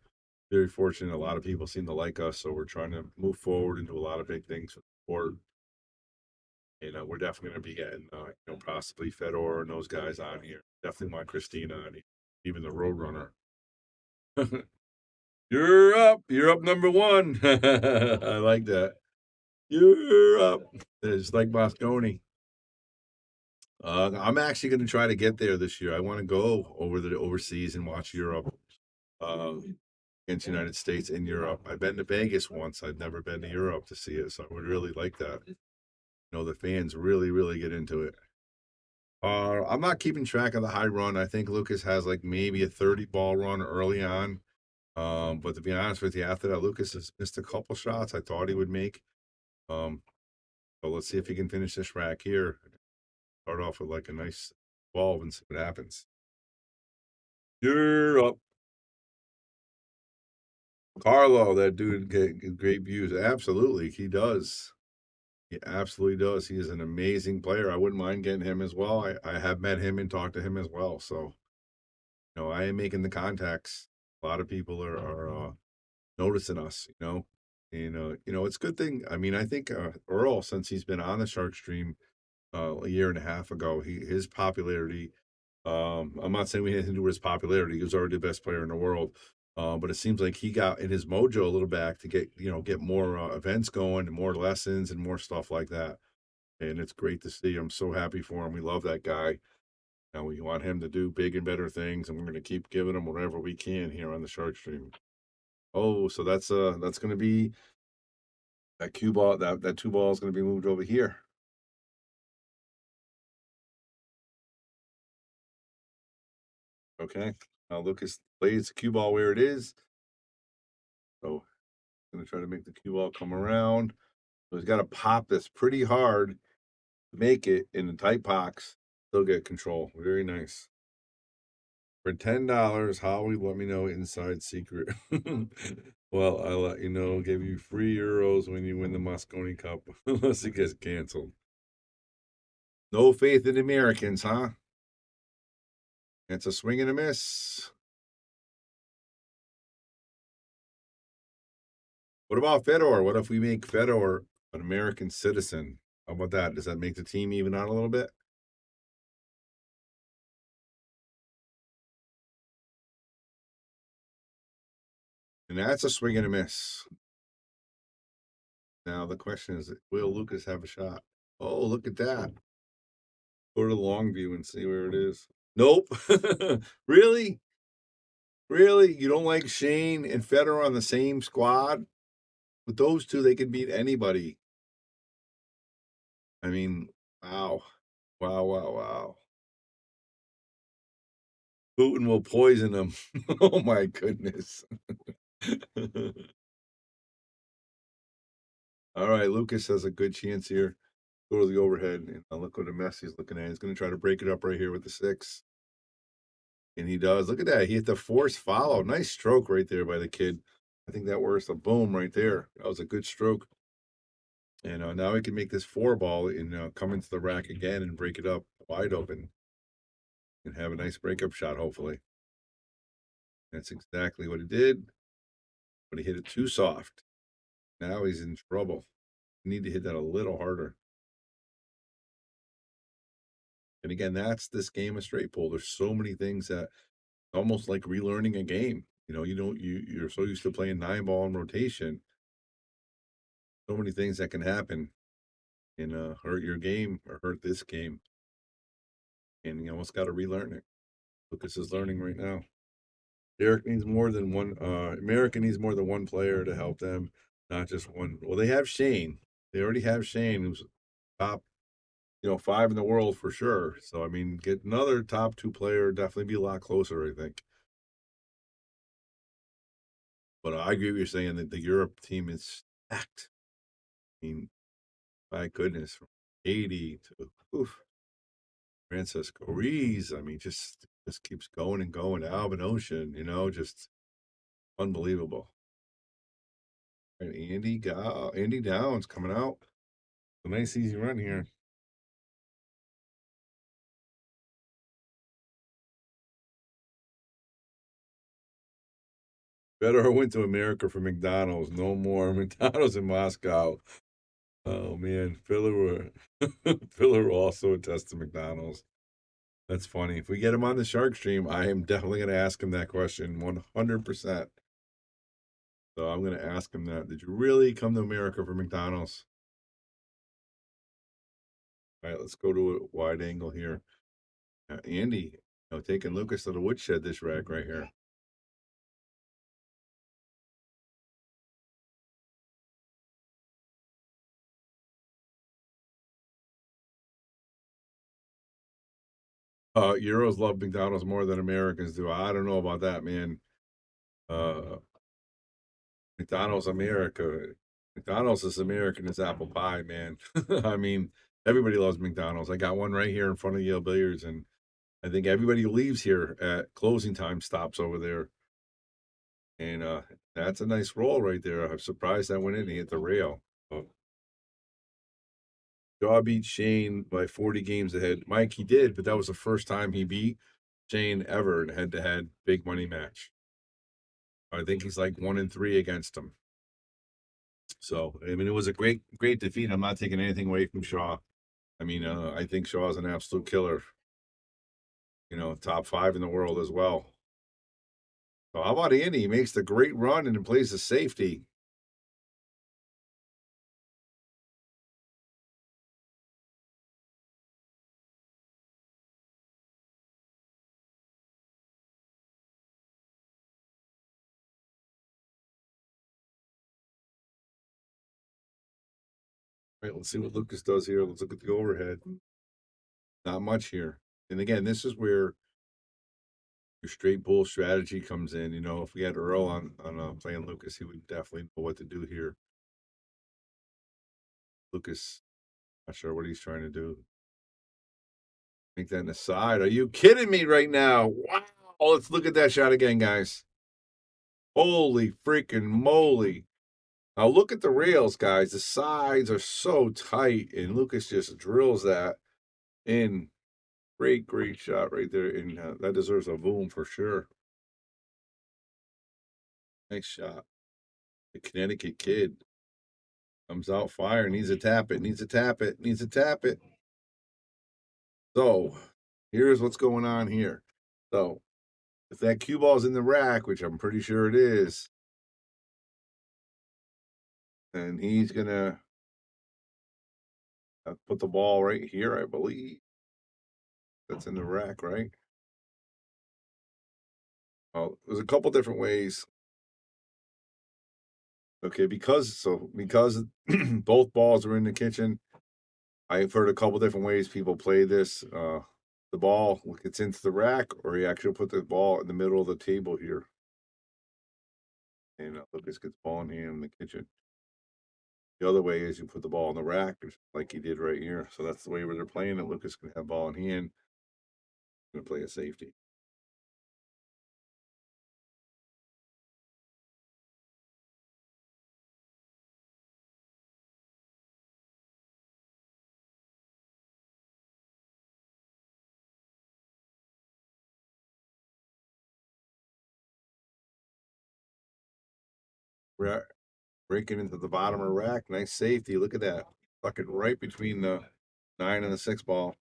[SPEAKER 1] very fortunate. A lot of people seem to like us. So we're trying to move forward into a lot of big things for the sport. And we're definitely going to be getting, possibly Fedor and those guys on here. Definitely want Christina on, even the Roadrunner. You're up. You're up number one. I like that. You're up. It's like Moscone. I'm actually going to try to get there this year. I want to go over the overseas and watch Europe against the United States in Europe. I've been to Vegas once. I've never been to Europe to see it, so I would really like that. The fans really, really get into it. I'm not keeping track of the high run. I think Lucas has like maybe a 30 ball run early on. But to be honest with you, after that, Lucas has missed a couple shots I thought he would make. So let's see if he can finish this rack here. Start off with like a nice 12 and see what happens. You're up. Carlo, that dude get great views. Absolutely, he does. He absolutely does. He is an amazing player. I wouldn't mind getting him as well. I have met him and talked to him as well. So, I am making the contacts. A lot of people are noticing us, And it's a good thing. I mean, I think Earl, since he's been on the Shark Stream a year and a half ago, his popularity. I'm not saying we had anything to do with his popularity. He was already the best player in the world. But it seems like he got in his mojo a little back to get more events going and more lessons and more stuff like that. And it's great to see. I'm so happy for him. We love that guy. And we want him to do big and better things, and we're going to keep giving him whatever we can here on the Shark Stream. Oh, so that's going to be that cue ball. That two ball is going to be moved over here. Okay. Now Lucas plays the cue ball where it is. So going to try to make the cue ball come around. So he's got to pop this pretty hard to make it in the tight box. Still get control. Very nice. For $10, Holly, let me know inside secret. Well, I'll let you know. Give you free euros when you win the Mosconi Cup, unless it gets canceled. No faith in Americans, huh? It's a swing and a miss. What about Fedor? What if we make Fedor an American citizen? How about that? Does that make the team even out a little bit? And that's a swing and a miss. Now the question is, will Lukas have a shot? Oh, look at that. Go to the long view and see where it is. Nope. Really? Really? You don't like Shane and Federer on the same squad? With those two, they could beat anybody. I mean, wow. Wow, wow, wow. Putin will poison them. Oh my goodness. All right, Lucas has a good chance here. Go to the overhead and look what a mess he's looking at. He's going to try to break it up right here with the six. And he does. Look at that. He hit the force follow. Nice stroke right there by the kid. I think that was a boom right there. That was a good stroke. And now he can make this four ball and come into the rack again and break it up wide open and have a nice breakup shot, hopefully. That's exactly what he did, but he hit it too soft. Now he's in trouble. You need to hit that a little harder. And again, that's this game of straight pull. There's so many things that almost like relearning a game. You're so used to playing nine ball in rotation. So many things that can happen and hurt your game or hurt this game. And you almost got to relearn it. Lucas is learning right now. Derek needs more than one. America needs more than one player to help them, not just one. Well, they have Shane. They already have Shane, who's top, five in the world for sure. So I mean, get another top two player, definitely be a lot closer, I think. But I agree with you saying that the Europe team is stacked. I mean, my goodness, from 80 to oof, Francisco Rees. I mean, just keeps going and going. Alvin Ocean, just unbelievable. And Andy Downs coming out. A nice easy run here. Better went to America for McDonald's. No more McDonald's in Moscow. Oh man, Filler will also attest to McDonald's. That's funny. If we get him on the Shark Stream, I am definitely going to ask him that question 100%. So I'm going to ask him that. Did you really come to America for McDonald's? All right, let's go to a wide angle here. Andy, taking Lucas to the woodshed this rack right here. Euros love McDonald's more than Americans do. I don't know about that, man. Uh, McDonald's America. McDonald's is American as apple pie, man. I mean, everybody loves McDonald's. I got one right here in front of Yale Billiards, and I think everybody who leaves here at closing time stops over there. And that's a nice roll right there. I'm surprised that went in. He hit the rail. Shaw beat Shane by 40 games ahead. Mike, he did, but that was the first time he beat Shane ever in a head-to-head big money match. I think he's like 1-3 against him. So, I mean, it was a great defeat. I'm not taking anything away from Shaw. I mean, I think Shaw's an absolute killer. Top five in the world as well. So how about Andy? He makes the great run and then plays the safety. Right, let's see what Lucas does here. Let's look at the overhead. Not much here. And again, this is where your straight bull strategy comes in. If we had Earl on playing Lucas, he would definitely know what to do here. Lucas, not sure what he's trying to do. Make that in the side. Are you kidding me right now? Wow. Let's look at that shot again, guys. Holy freaking moly. Now look at the rails, guys. The sides are so tight, and Lucas just drills that in. Great shot right there, and that deserves a boom for sure. Nice shot. The Connecticut kid comes out fire, needs to tap it, needs to tap it, needs to tap it. So here's what's going on here. So if that cue ball's in the rack, which I'm pretty sure it is, and he's gonna put the ball right here, I believe. That's in the rack, right? Oh, there's a couple different ways. Okay, because both balls are in the kitchen, I've heard a couple different ways people play this. The ball gets into the rack, or you actually put the ball in the middle of the table here, and Lucas gets ball in hand in the kitchen. The other way is you put the ball in the rack, like he did right here. So that's the way where they're playing it. Lucas can have ball in hand, going to play a safety. Rack, breaking into the bottom of the rack. Nice safety. Look at that. Fucking right between the 9 and the 6 ball.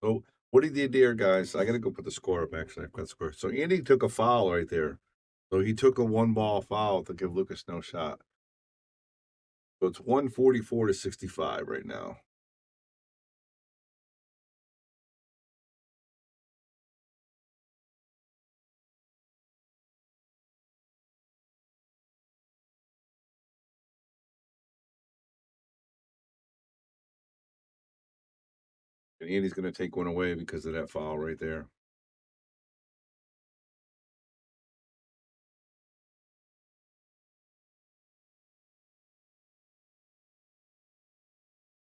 [SPEAKER 1] So what he did there, guys, I got to go put the score up. Actually, I've got the score. So Andy took a foul right there. So he took a one ball foul to give Lucas no shot. So it's 144 to 65 right now. And Andy's going to take one away because of that foul right there.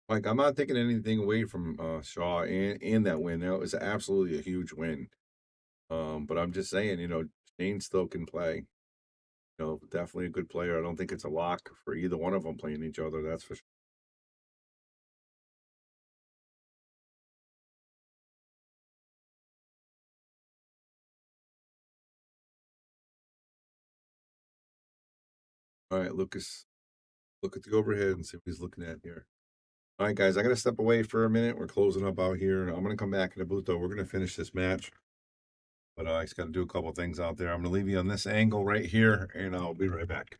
[SPEAKER 1] Like, I'm not taking anything away from Shaw and that win. That was absolutely a huge win. But I'm just saying, Shane still can play. Definitely a good player. I don't think it's a lock for either one of them playing each other. That's for sure. All right, Lucas, look at the overhead and see what he's looking at here. All right, guys, I got to step away for a minute. We're closing up out here. I'm going to come back in the booth, though. We're going to finish this match. But I just got to do a couple things out there. I'm going to leave you on this angle right here, and I'll be right back.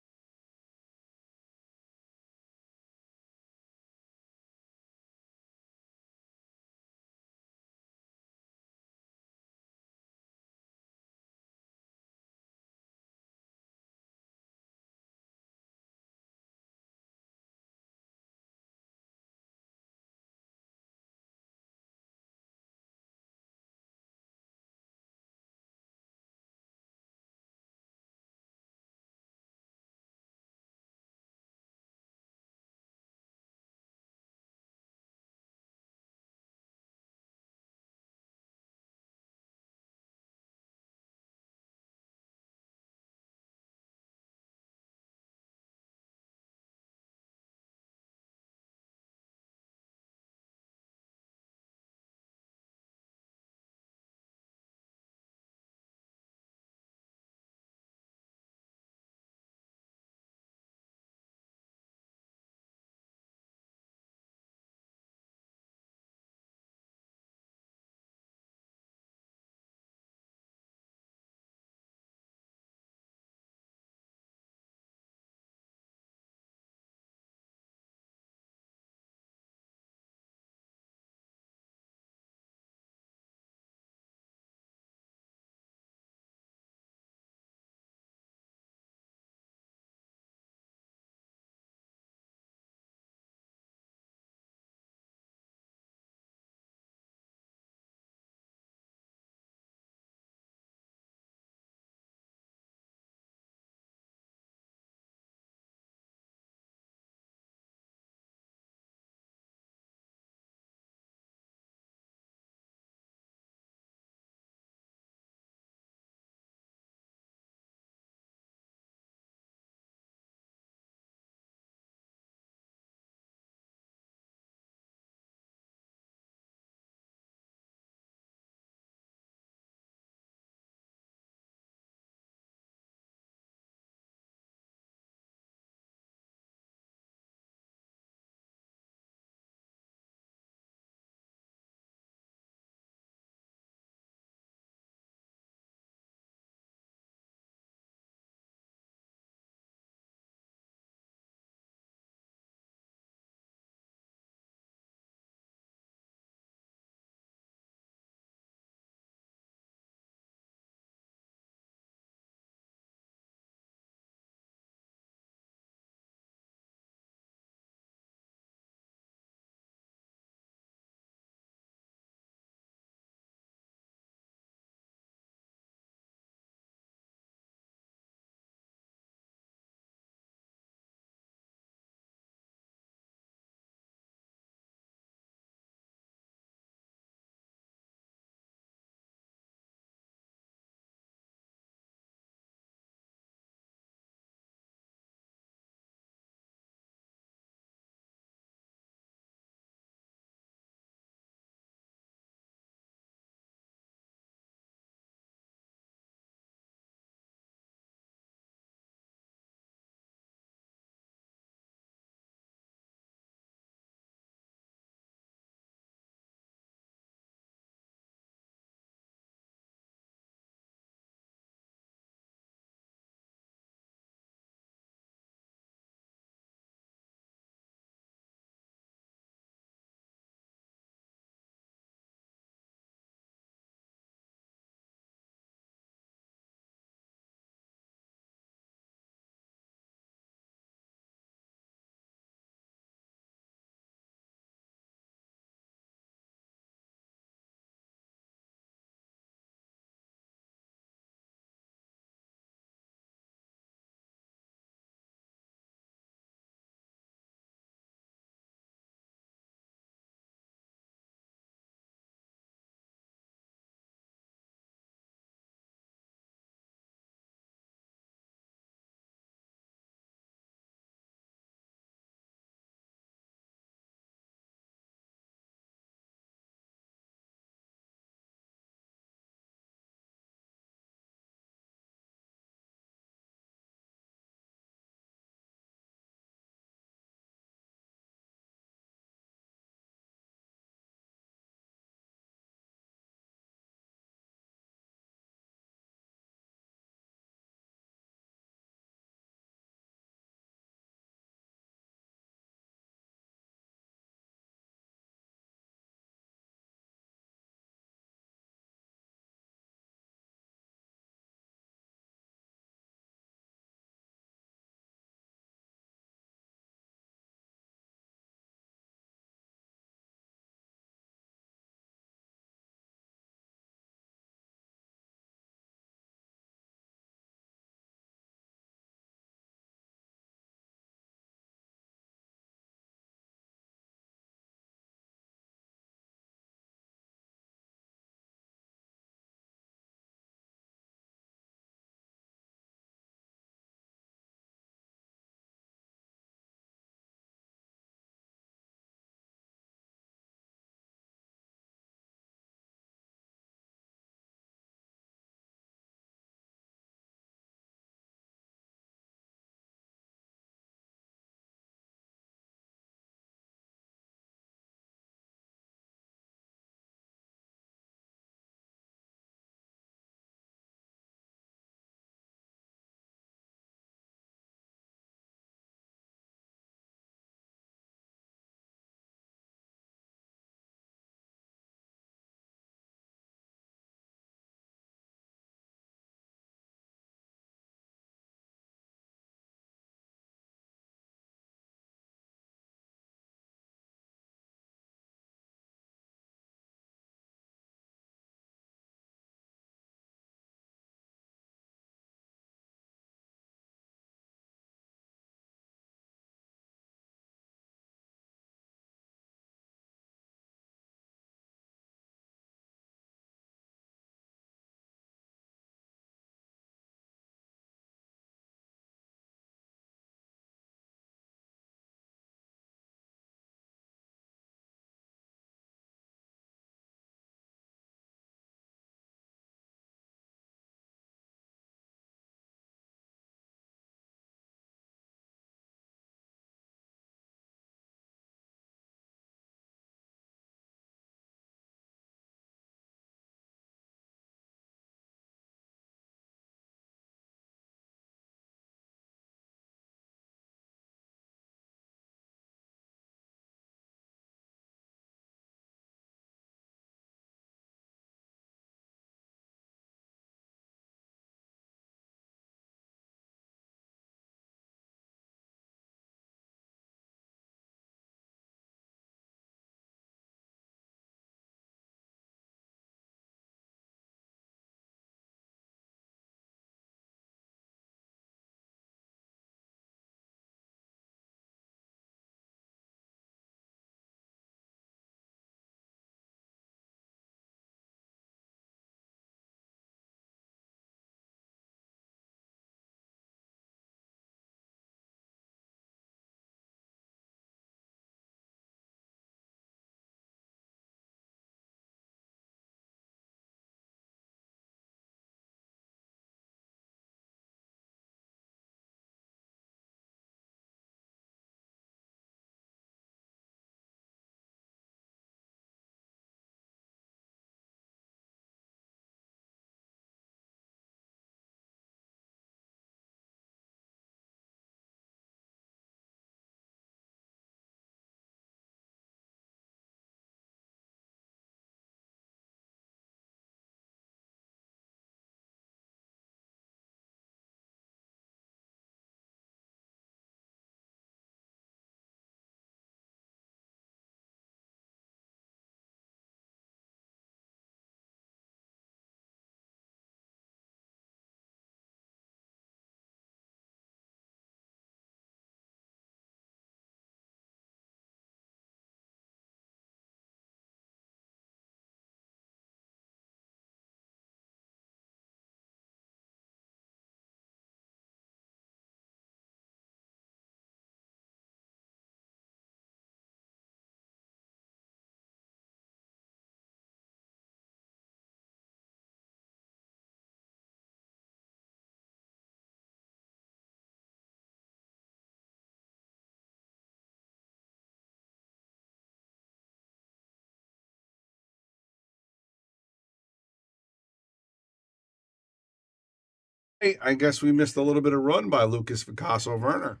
[SPEAKER 1] Hey, I guess we missed a little bit of run by Lucas Picasso Werner.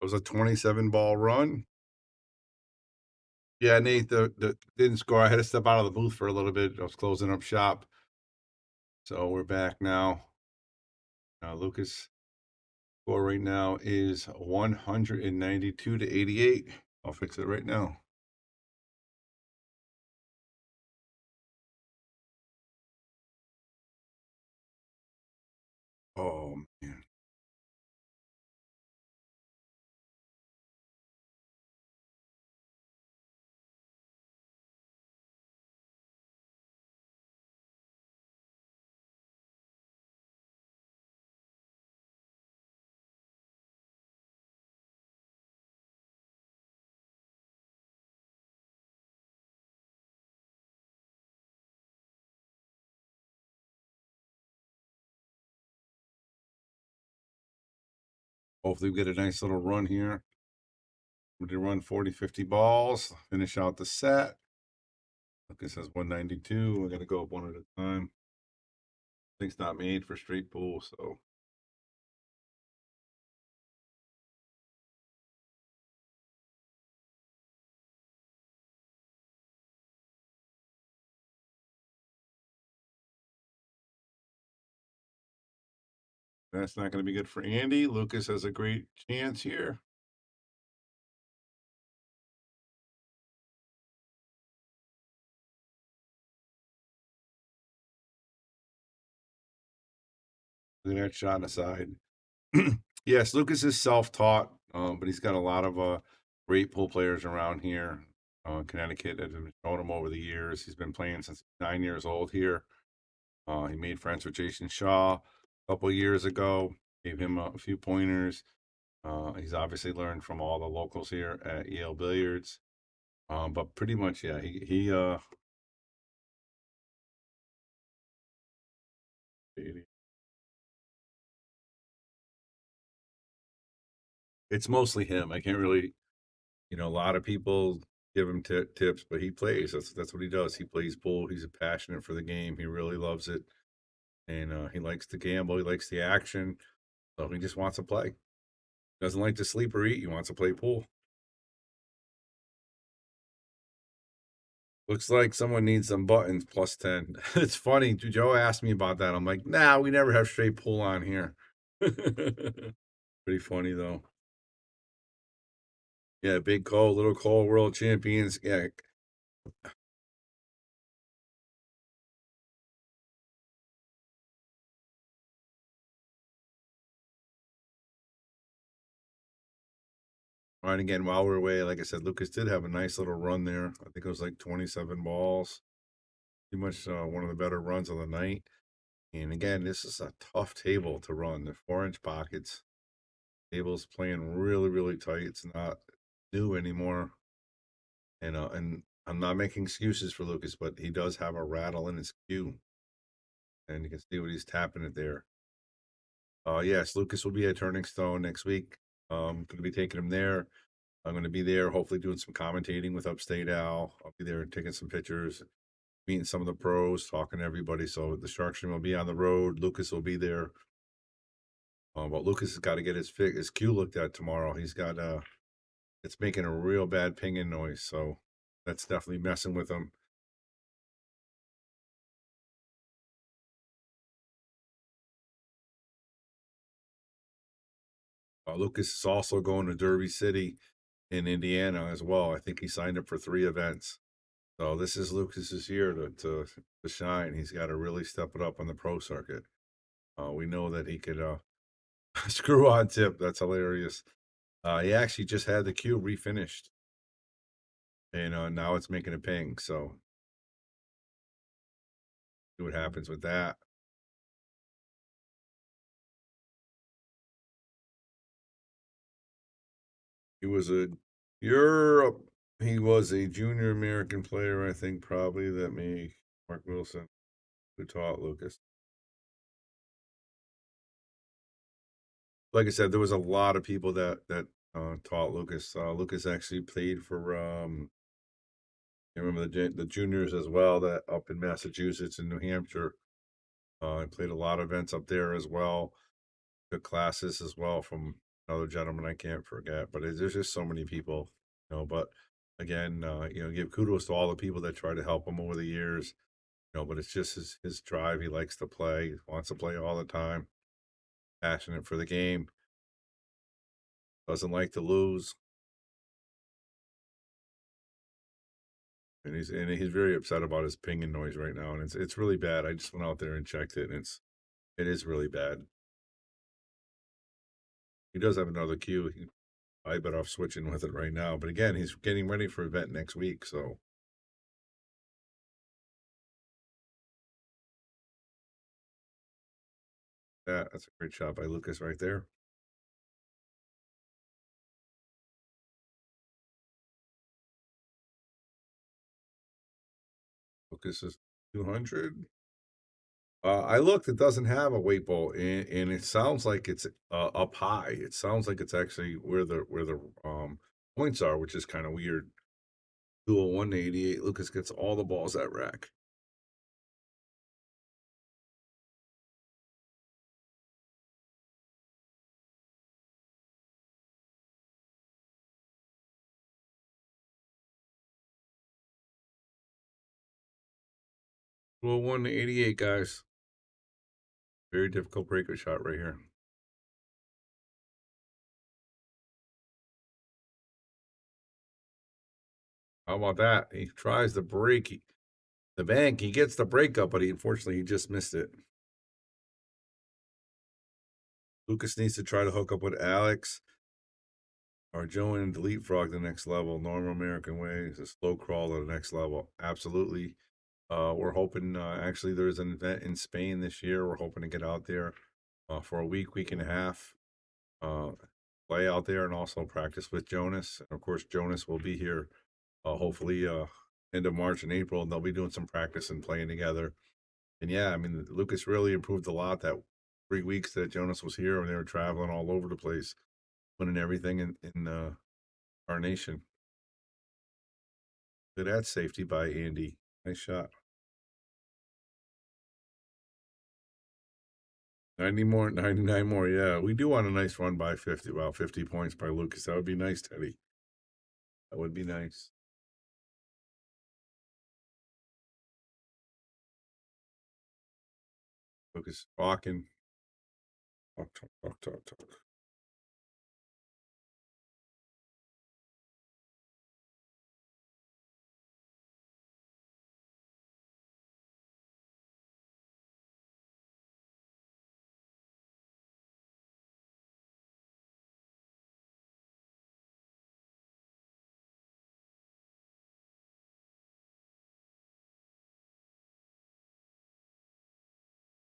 [SPEAKER 1] It was a 27 ball run. Yeah, Nate, the didn't score. I had to step out of the booth for a little bit. I was closing up shop. So we're back now. Lucas score right now is 192 to 88. I'll fix it right now. Oh man. Hopefully we get a nice little run here. We did run 40, 50 balls, finish out the set. Lucas says 192. We're gonna go up one at a time. Thing's not made for straight pool, so that's not gonna be good for Andy. Lucas has a great chance here. Look at that shot aside. Yes, Lucas is self-taught, but he's got a lot of great pool players around here. Connecticut that have been showing him over the years. He's been playing since 9 years old here. He made friends with Jason Shaw a couple of years ago. Gave him a few pointers. He's obviously learned from all the locals here at Yale Billiards. But pretty much, yeah, it's mostly him. I can't really, a lot of people give him tips, but he plays. That's what he does. He plays pool. He's a passionate for the game. He really loves it, and he likes to gamble. He likes the action. So he just wants to play. Doesn't like to sleep or eat. He wants to play pool. Looks like someone needs some buttons plus 10. It's funny. Joe asked me about that. I'm like, nah, we never have straight pool on here. Pretty funny though. Yeah, Big Cole, Little Cole, world champions. Yeah. All right, again, while we're away, like I said, Lucas did have a nice little run there. I think it was like 27 balls. Pretty much one of the better runs of the night. And again, this is a tough table to run. The 4-inch pockets. Table's playing really, really tight. It's not new anymore. And I'm not making excuses for Lucas, but he does have a rattle in his cue. And you can see what he's tapping it there. Yes, Lucas will be at Turning Stone next week. Gonna be taking him there. I'm gonna be there, hopefully doing some commentating with Upstate Al. I'll be there taking some pictures, meeting some of the pros, talking to everybody. So the Shark Stream will be on the road. Lucas will be there. But Lucas has got to get his cue looked at tomorrow. He's got it's making a real bad pinging noise, so that's definitely messing with him. Lucas is also going to Derby City in Indiana as well. I think he signed up for 3 events. So this is Lucas's year to shine. He's got to really step it up on the pro circuit. We know that he could screw on tip. That's hilarious. He actually just had the cue refinished, and now it's making a ping. So see what happens with that. He was a Europe. He was a junior American player, I think, probably that me Mark Wilson who taught Lucas. Like I said, there was a lot of people that taught Lucas. Lucas actually played for I remember the juniors as well that up in Massachusetts and New Hampshire. I played a lot of events up there as well. Took classes as well from another gentleman I can't forget. But there's just so many people, you know. But again, give kudos to all the people that tried to help him over the years. But it's just his drive. He likes to play, wants to play all the time, passionate for the game, doesn't like to lose, and he's very upset about his pinging noise right now, and it's really bad. I just went out there and checked it, and it is really bad. He does have another cue. I bet off switching with it right now, but again, he's getting ready for event next week, so yeah, that's a great shot by Lucas right there. Lucas is 200. I looked, it doesn't have a weight bowl, and it sounds like it's up high. It sounds like it's actually where the points are, which is kind of weird. 201 to 88. Lucas gets all the balls at rack. Well, 1 to 88, guys. Very difficult breaker shot right here. How about that? He tries the break. The bank, he gets the break up, but unfortunately he just missed it. Lucas needs to try to hook up with Alex or join and delete frog the next level. Normal American way is a slow crawl to the next level. Absolutely. We're hoping, actually, there's an event in Spain this year. We're hoping to get out there for a week and a half, uh, play out there and also practice with Jonas. And of course, Jonas will be here hopefully end of March and April, and they'll be doing some practice and playing together. And yeah, I mean, Lucas really improved a lot that 3 weeks that Jonas was here, and they were traveling all over the place, winning everything in our nation. Good at safety by Andy. Nice shot. 90 more, 99 more. Yeah, we do want a nice run by 50. Wow, 50 points by Lucas. That would be nice, Teddy. That would be nice. Lucas talking. Talk, talk, talk, talk, talk.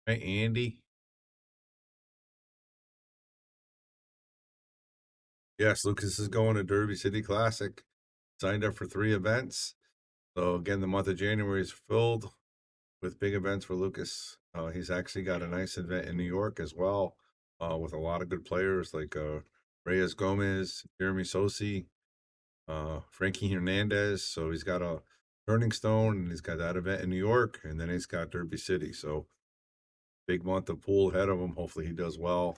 [SPEAKER 1] Hey, Andy. Yes, Lucas is going to Derby City Classic. Signed up for 3 events. So again, the month of January is filled with big events for Lucas. He's actually got a nice event in New York as well, with a lot of good players like Reyes Gomez, Jeremy Sosi, Frankie Hernandez. So he's got a Turning Stone, and he's got that event in New York, and then he's got Derby City. So big month of pool ahead of him. Hopefully he does well.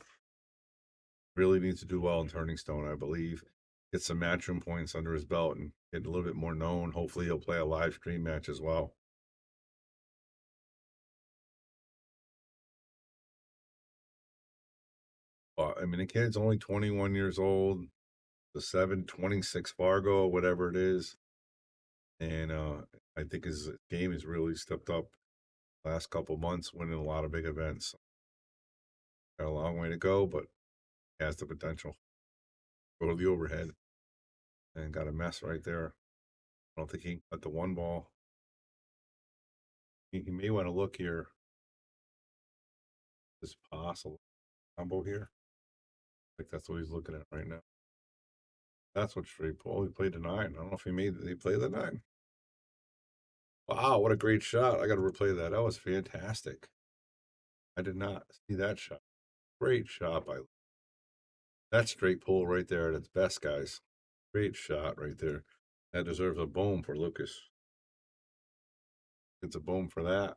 [SPEAKER 1] Really needs to do well in Turning Stone, I believe. Get some matchroom points under his belt and get a little bit more known. Hopefully he'll play a live stream match as well. I mean, the kid's only 21 years old, the 726 Fargo, whatever it is. And I think his game has really stepped up last couple months, winning a lot of big events. Got a long way to go, but has the potential. Go to the overhead and got a mess right there. I don't think he can cut the one ball. He may want to look here. Is possible combo here? I think that's what he's looking at right now. That's what straight pull. He played the 9. I don't know if he played the 9. Wow, what a great shot. I got to replay that. That was fantastic. I did not see that shot. Great shot by that straight pull right there at its best, guys. Great shot right there. That deserves a boom for Lucas. It's a boom for that.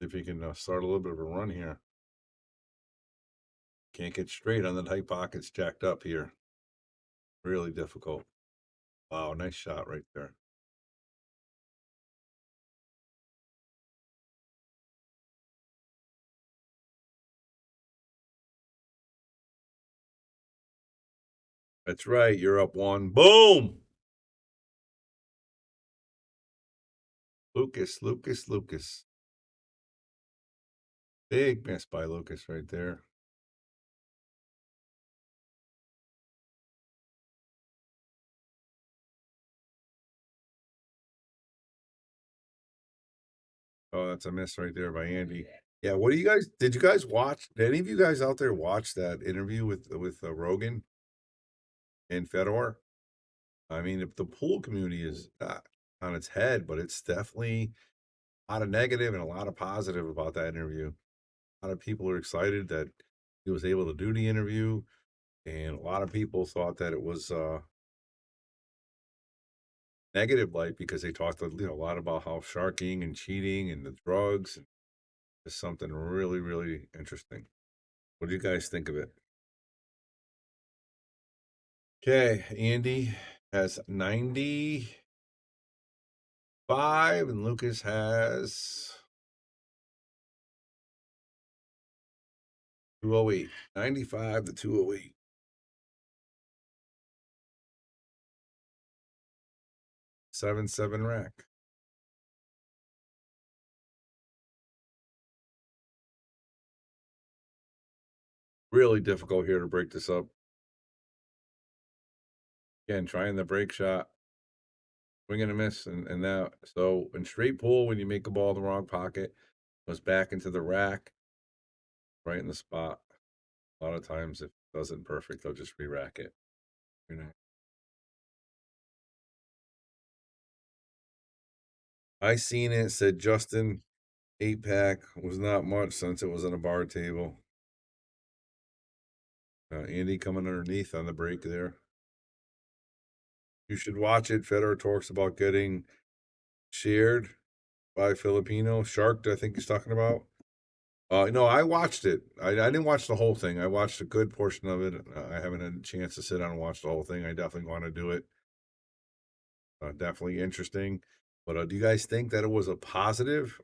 [SPEAKER 1] If he can start a little bit of a run here. Can't get straight on the tight pockets jacked up here. Really difficult. Wow, nice shot right there. That's right. You're up one. Boom! Lucas, Lucas, Lucas. Big miss by Lucas right there. Oh, that's a miss right there by Andy. Yeah, what do you guys did you guys watch? Did any of you guys out there watch that interview with Rogan and Fedor? I mean, if the pool community is on its head, but it's definitely a lot of negative and a lot of positive about that interview. A lot of people are excited that he was able to do the interview, and a lot of people thought that it was negative light because they talked a lot about how sharking and cheating and the drugs is something really, really interesting. What do you guys think of it? Okay, Andy has 95 and Lucas has 208. 95 to 208. 7-7 rack. Really difficult here to break this up. Again, trying the break shot, swing and a miss, and now so in straight pull, when you make a ball in the wrong pocket, goes back into the rack, right in the spot. A lot of times, if it doesn't perfect, they'll just re-rack it. You know, I seen it. Said Justin 8-pack was not much since it was on a bar table. Andy coming underneath on the break there. You should watch it. Fedor talks about getting shared by Filipino. Shark, I think he's talking about. No, I watched it. I didn't watch the whole thing. I watched a good portion of it. I haven't had a chance to sit down and watch the whole thing. I definitely want to do it. Definitely interesting. But do you guys think that it was a positive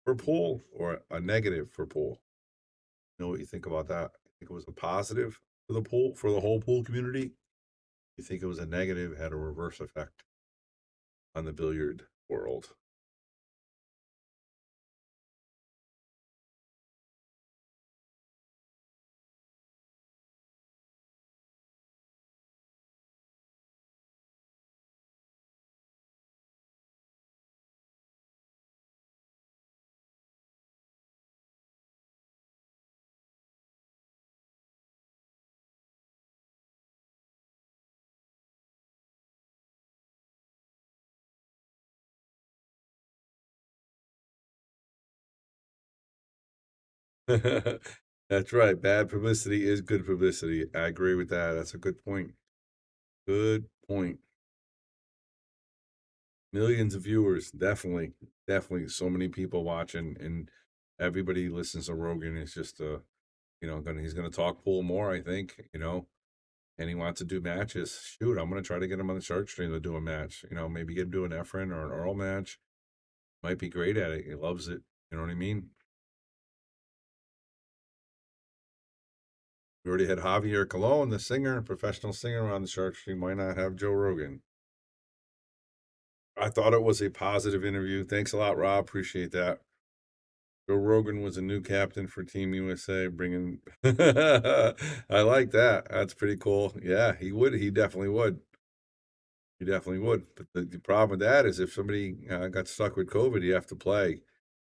[SPEAKER 1] for pool or a negative for pool? You know what you think about that? I think it was a positive for the pool for the whole pool community. You think it was a negative, had a reverse effect on the billiard world. That's right. Bad publicity is good publicity. I agree with that. That's a good point. Good point. Millions of viewers, definitely, definitely. So many people watching, and everybody listens to Rogan. It's just he's gonna talk pool more. I think and he wants to do matches. Shoot, I'm gonna try to get him on the shark stream to do a match. Maybe get him do an Efren or an Earl match. Might be great at it. He loves it. You know what I mean? We already had Javier Colon, the singer, professional singer, on the shark stream. Why not have Joe Rogan? I thought it was a positive interview. Thanks a lot, Rob. Appreciate that. Joe Rogan was a new captain for Team USA, bringing. I like that. That's pretty cool. Yeah, he would. He definitely would. He definitely would. But the problem with that is if somebody got stuck with COVID, you have to play.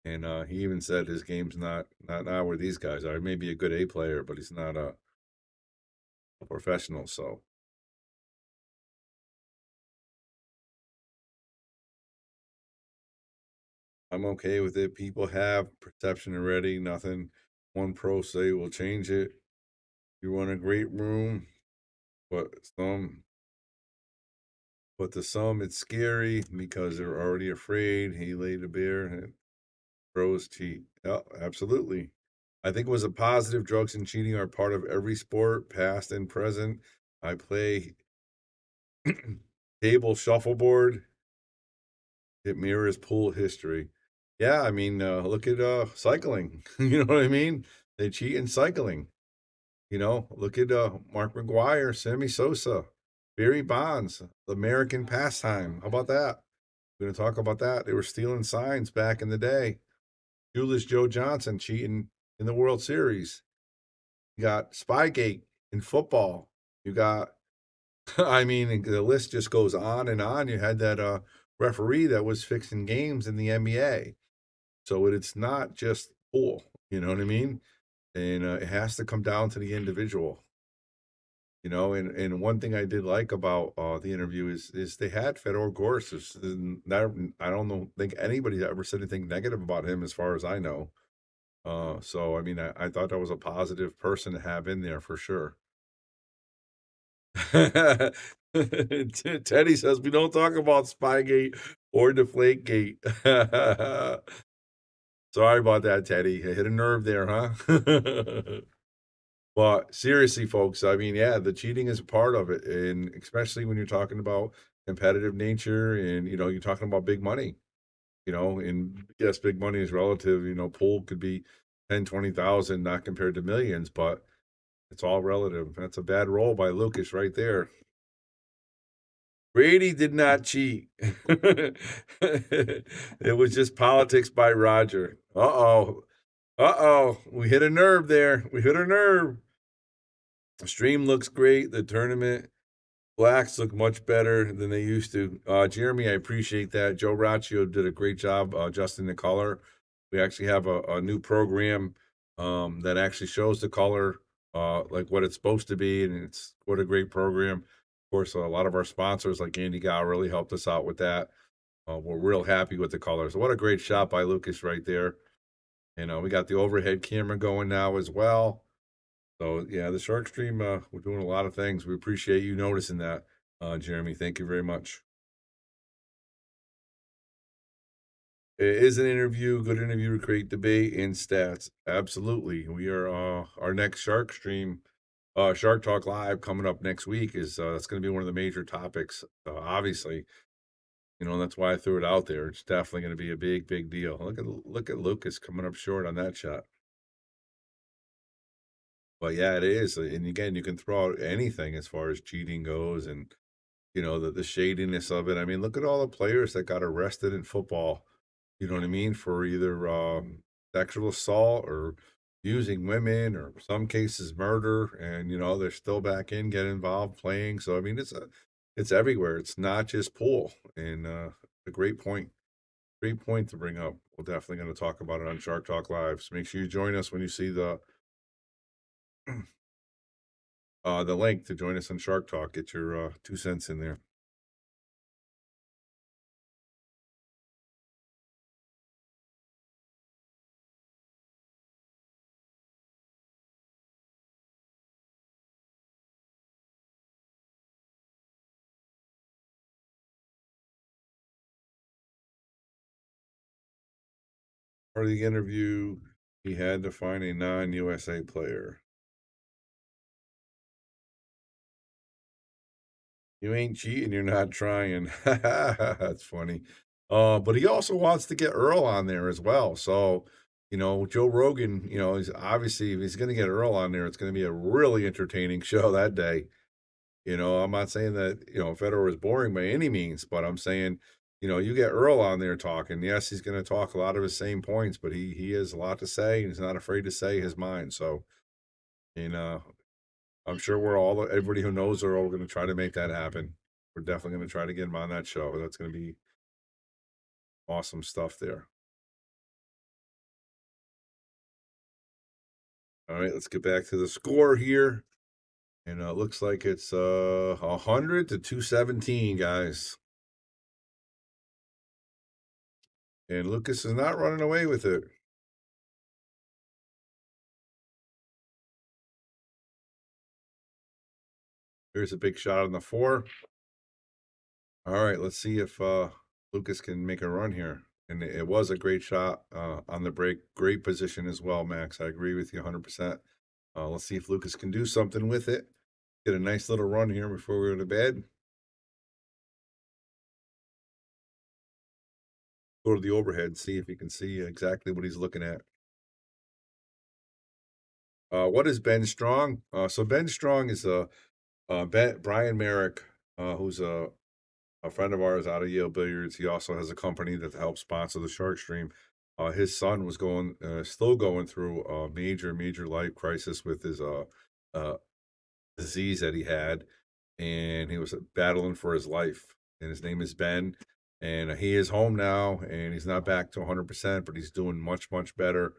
[SPEAKER 1] And he even said his game's not where these guys are. He may be a good A player, but he's not a professional. So I'm okay with it. People have perception already. Nothing one pro say will change it. You run a great room, but some but to some it's scary because they're already afraid. He laid a bear and pros cheat. Yeah, absolutely. I think it was a positive. Drugs and cheating are part of every sport, past and present. I play table shuffleboard. It mirrors pool history. Yeah, I mean, look at cycling. You know what I mean? They cheat in cycling. You know, look at Mark McGuire, Sammy Sosa, Barry Bonds, the American pastime. How about that? We're going to talk about that. They were stealing signs back in the day. Shoeless Joe Johnson cheating in the World Series. You got Spygate in football. You got, I mean, the list just goes on and on. You had that referee that was fixing games in the NBA. So it's not just pool. You know what I mean? And it has to come down to the individual. You know, and one thing I did like about the interview is they had Fedor Gorsuch. I don't know think anybody ever said anything negative about him as far as I know. So I mean, I thought that was a positive person to have in there for sure. Teddy says we don't talk about Spygate or Deflategate. Sorry about that, Teddy. I hit a nerve there, huh? But seriously, folks, I mean, yeah, the cheating is a part of it, and especially when you're talking about competitive nature and, you know, you're talking about big money, you know, and yes, big money is relative, you know, pool could be 10, 20,000, not compared to millions, but it's all relative. That's a bad roll by Lucas right there. Brady did not cheat. It was just politics by Roger. Uh-oh. Uh-oh. We hit a nerve there. We hit a nerve. The stream looks great. The tournament blacks look much better than they used to. Jeremy, I appreciate that. Joe Raccio did a great job adjusting the color. We actually have a new program that actually shows the color like what it's supposed to be, and it's what a great program. Of course, a lot of our sponsors like Andy Gow really helped us out with that. We're real happy with the colors. What a great shot by Lucas right there. And we got the overhead camera going now as well. So yeah, the Shark Stream, we're doing a lot of things. We appreciate you noticing that, Jeremy. Thank you very much. It is an interview, good interview to create debate and stats. Absolutely. We are our next Shark Stream, Shark Talk Live coming up next week is that's gonna be one of the major topics. Obviously, you know, that's why I threw it out there. It's definitely gonna be a big, big deal. Look at Lucas coming up short on that shot. But yeah, it is. And again, you can throw out anything as far as cheating goes and you know, the shadiness of it. I mean, look at all the players that got arrested in football, you know what I mean, for either sexual assault or using women or some cases murder, and you know, they're still back in, get involved playing. So I mean, it's everywhere. It's not just pool. And a great point to bring up. We're definitely going to talk about it on Shark Talk Live. So make sure you join us when you see the link to join us on Shark Talk. Get your 2 cents in there. For the interview, he had to find a non-USA player. You ain't cheating, you're not trying. That's funny. But he also wants to get Earl on there as well. So, you know, Joe Rogan, you know, is obviously if he's going to get Earl on there, it's going to be a really entertaining show that day. You know, I'm not saying that, you know, Federer is boring by any means, but I'm saying, you know, you get Earl on there talking. Yes, he's going to talk a lot of his same points, but he has a lot to say and he's not afraid to say his mind. So, you know, I'm sure everybody who knows are all going to try to make that happen. We're definitely going to try to get him on that show. That's going to be awesome stuff there. All right, let's get back to the score here. And it looks like it's 100 to 217, guys. And Lucas is not running away with it. Here's a big shot on the four. All right, let's see if Lucas can make a run here. And it was a great shot on the break. Great position as well, Max. I agree with you 100%. Let's see if Lucas can do something with it. Get a nice little run here before we go to bed. Go to the overhead, see if you can see exactly what he's looking at. What is Ben Strong? So Ben Strong is Brian Merrick, who's a friend of ours out of Yale Billiards. He also has a company that helps sponsor the Shark Stream. His son was still going through a major life crisis with his uh, disease that he had, and he was battling for his life. And his name is Ben, and he is home now, and he's not back to 100%, but he's doing much better.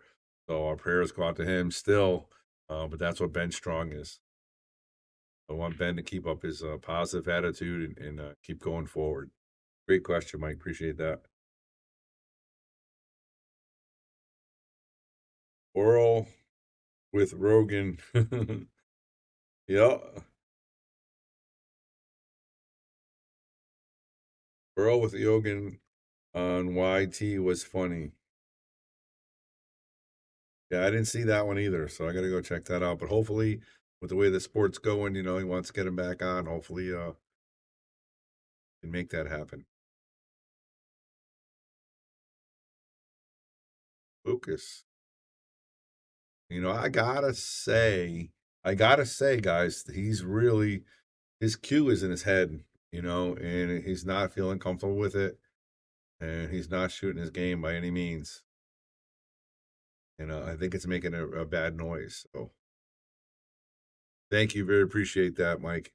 [SPEAKER 1] So our prayers go out to him still. But that's what Ben Strong is. I want Ben to keep up his positive attitude and keep going forward. Great question, Mike. Appreciate that. Oral with Rogan. Yeah. Oral with Rogan on YT was funny. Yeah, I didn't see that one either, so I gotta go check that out. But hopefully, with the way the sport's going, he wants to get him back on. Hopefully, can make that happen. Lucas. I gotta say, guys, his cue is in his head, and he's not feeling comfortable with it, and he's not shooting his game by any means. And I think it's making a bad noise. So thank you. Very appreciate that, Mike.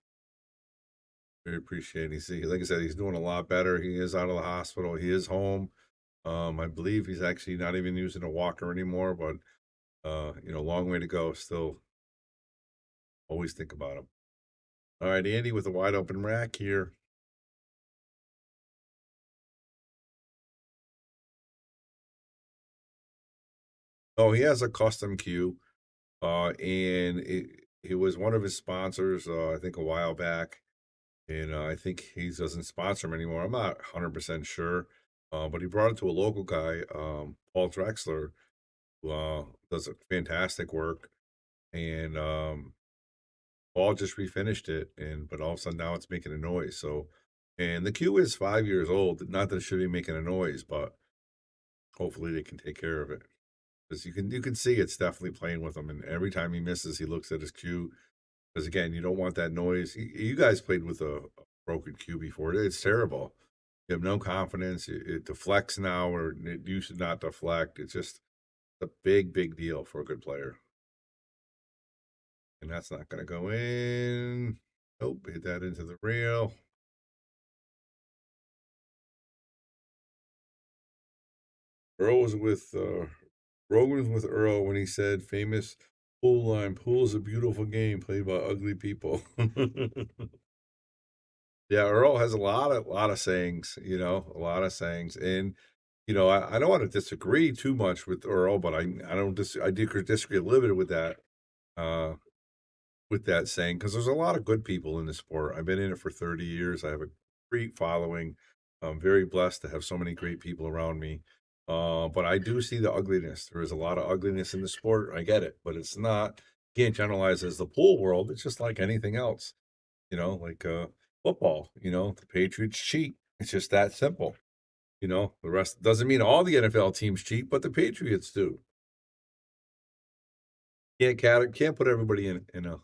[SPEAKER 1] Very appreciate it. Like I said, he's doing a lot better. He is out of the hospital. He is home. I believe he's actually not even using a walker anymore, but long way to go. Still always think about him. All right, Andy with a wide open rack here. Oh, he has a custom cue. And it was one of his sponsors, I think a while back. And I think he doesn't sponsor him anymore. I'm not 100% sure. But he brought it to a local guy, Paul Drexler, who does a fantastic work. And Paul just refinished it, but all of a sudden now it's making a noise. So, and the Q is 5 years old. Not that it should be making a noise, but hopefully they can take care of it. Because you can see it's definitely playing with him. And every time he misses, he looks at his cue. Because again, you don't want that noise. You guys played with a broken cue before. It's terrible. You have no confidence. It deflects now, or it used to not deflect. It's just a big deal for a good player. And that's not going to go in. Nope, hit that into the rail. Earl was with Rogan was with Earl when he said famous pool line, pool is a beautiful game played by ugly people. Yeah, Earl has a lot of sayings, a lot of sayings. And I don't want to disagree too much with Earl, but I don't I do disagree a little bit uh with that saying, because there's a lot of good people in the sport. I've been in it for 30 years. I have a great following. I'm very blessed to have so many great people around me. But I do see the ugliness. There is a lot of ugliness in the sport. I get it, but it's not, can't generalize as the pool world. It's just like anything else, like football, the Patriots cheat. It's just that simple. The rest doesn't mean all the NFL teams cheat, but the Patriots do. Can't put everybody in a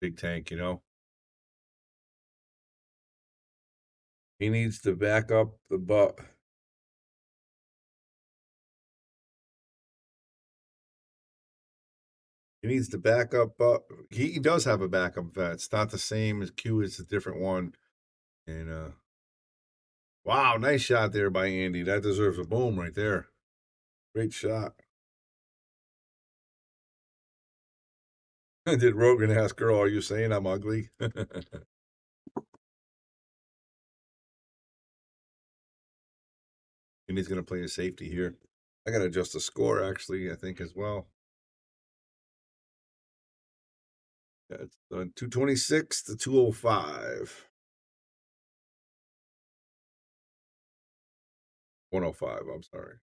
[SPEAKER 1] big tank. He needs to back up the butt. He needs to back up. He does have a backup vet. It's not the same as Q. It's a different one. And wow, nice shot there by Andy. That deserves a boom right there. Great shot. Did Rogan ask Earl, "Are you saying I'm ugly?" And he's going to play a safety here. I got to adjust the score actually. I think as well. Yeah, it's 226 to 205. 105. I'm sorry.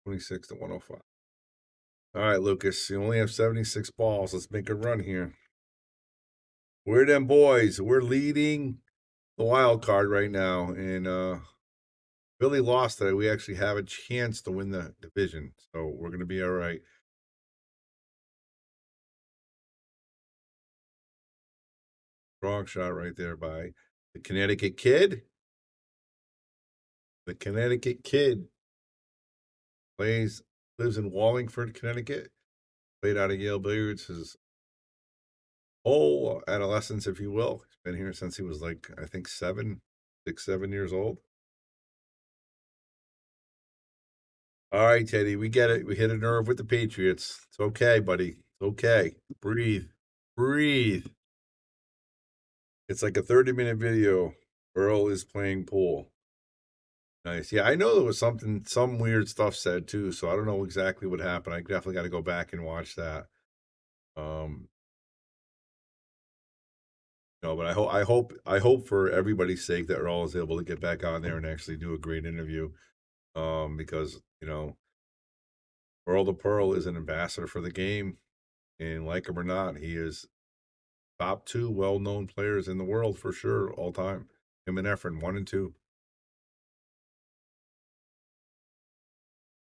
[SPEAKER 1] 26 to 105. All right, Lucas, you only have 76 balls. Let's make a run here. We're them boys. We're leading the wild card right now. And Billy lost today. We actually have a chance to win the division. So we're going to be all right. Strong shot right there by the Connecticut Kid. The Connecticut Kid lives in Wallingford, Connecticut. Played out of Yale Billiards his whole adolescence, if you will. He's been here since he was like, I think 7 years old. All right, Teddy, we get it. We hit a nerve with the Patriots. It's okay, buddy. It's okay. Breathe. Breathe. It's like a 30-minute video. Earl is playing pool. Nice. Yeah, I know there was some weird stuff said too, so I don't know exactly what happened. I definitely got to go back and watch that. Um, no, but I hope for everybody's sake that Earl is able to get back on there and actually do a great interview. Because Earl the Pearl is an ambassador for the game, and like him or not, he is top two well-known players in the world for sure, all time. Him and Efren, 1 and 2.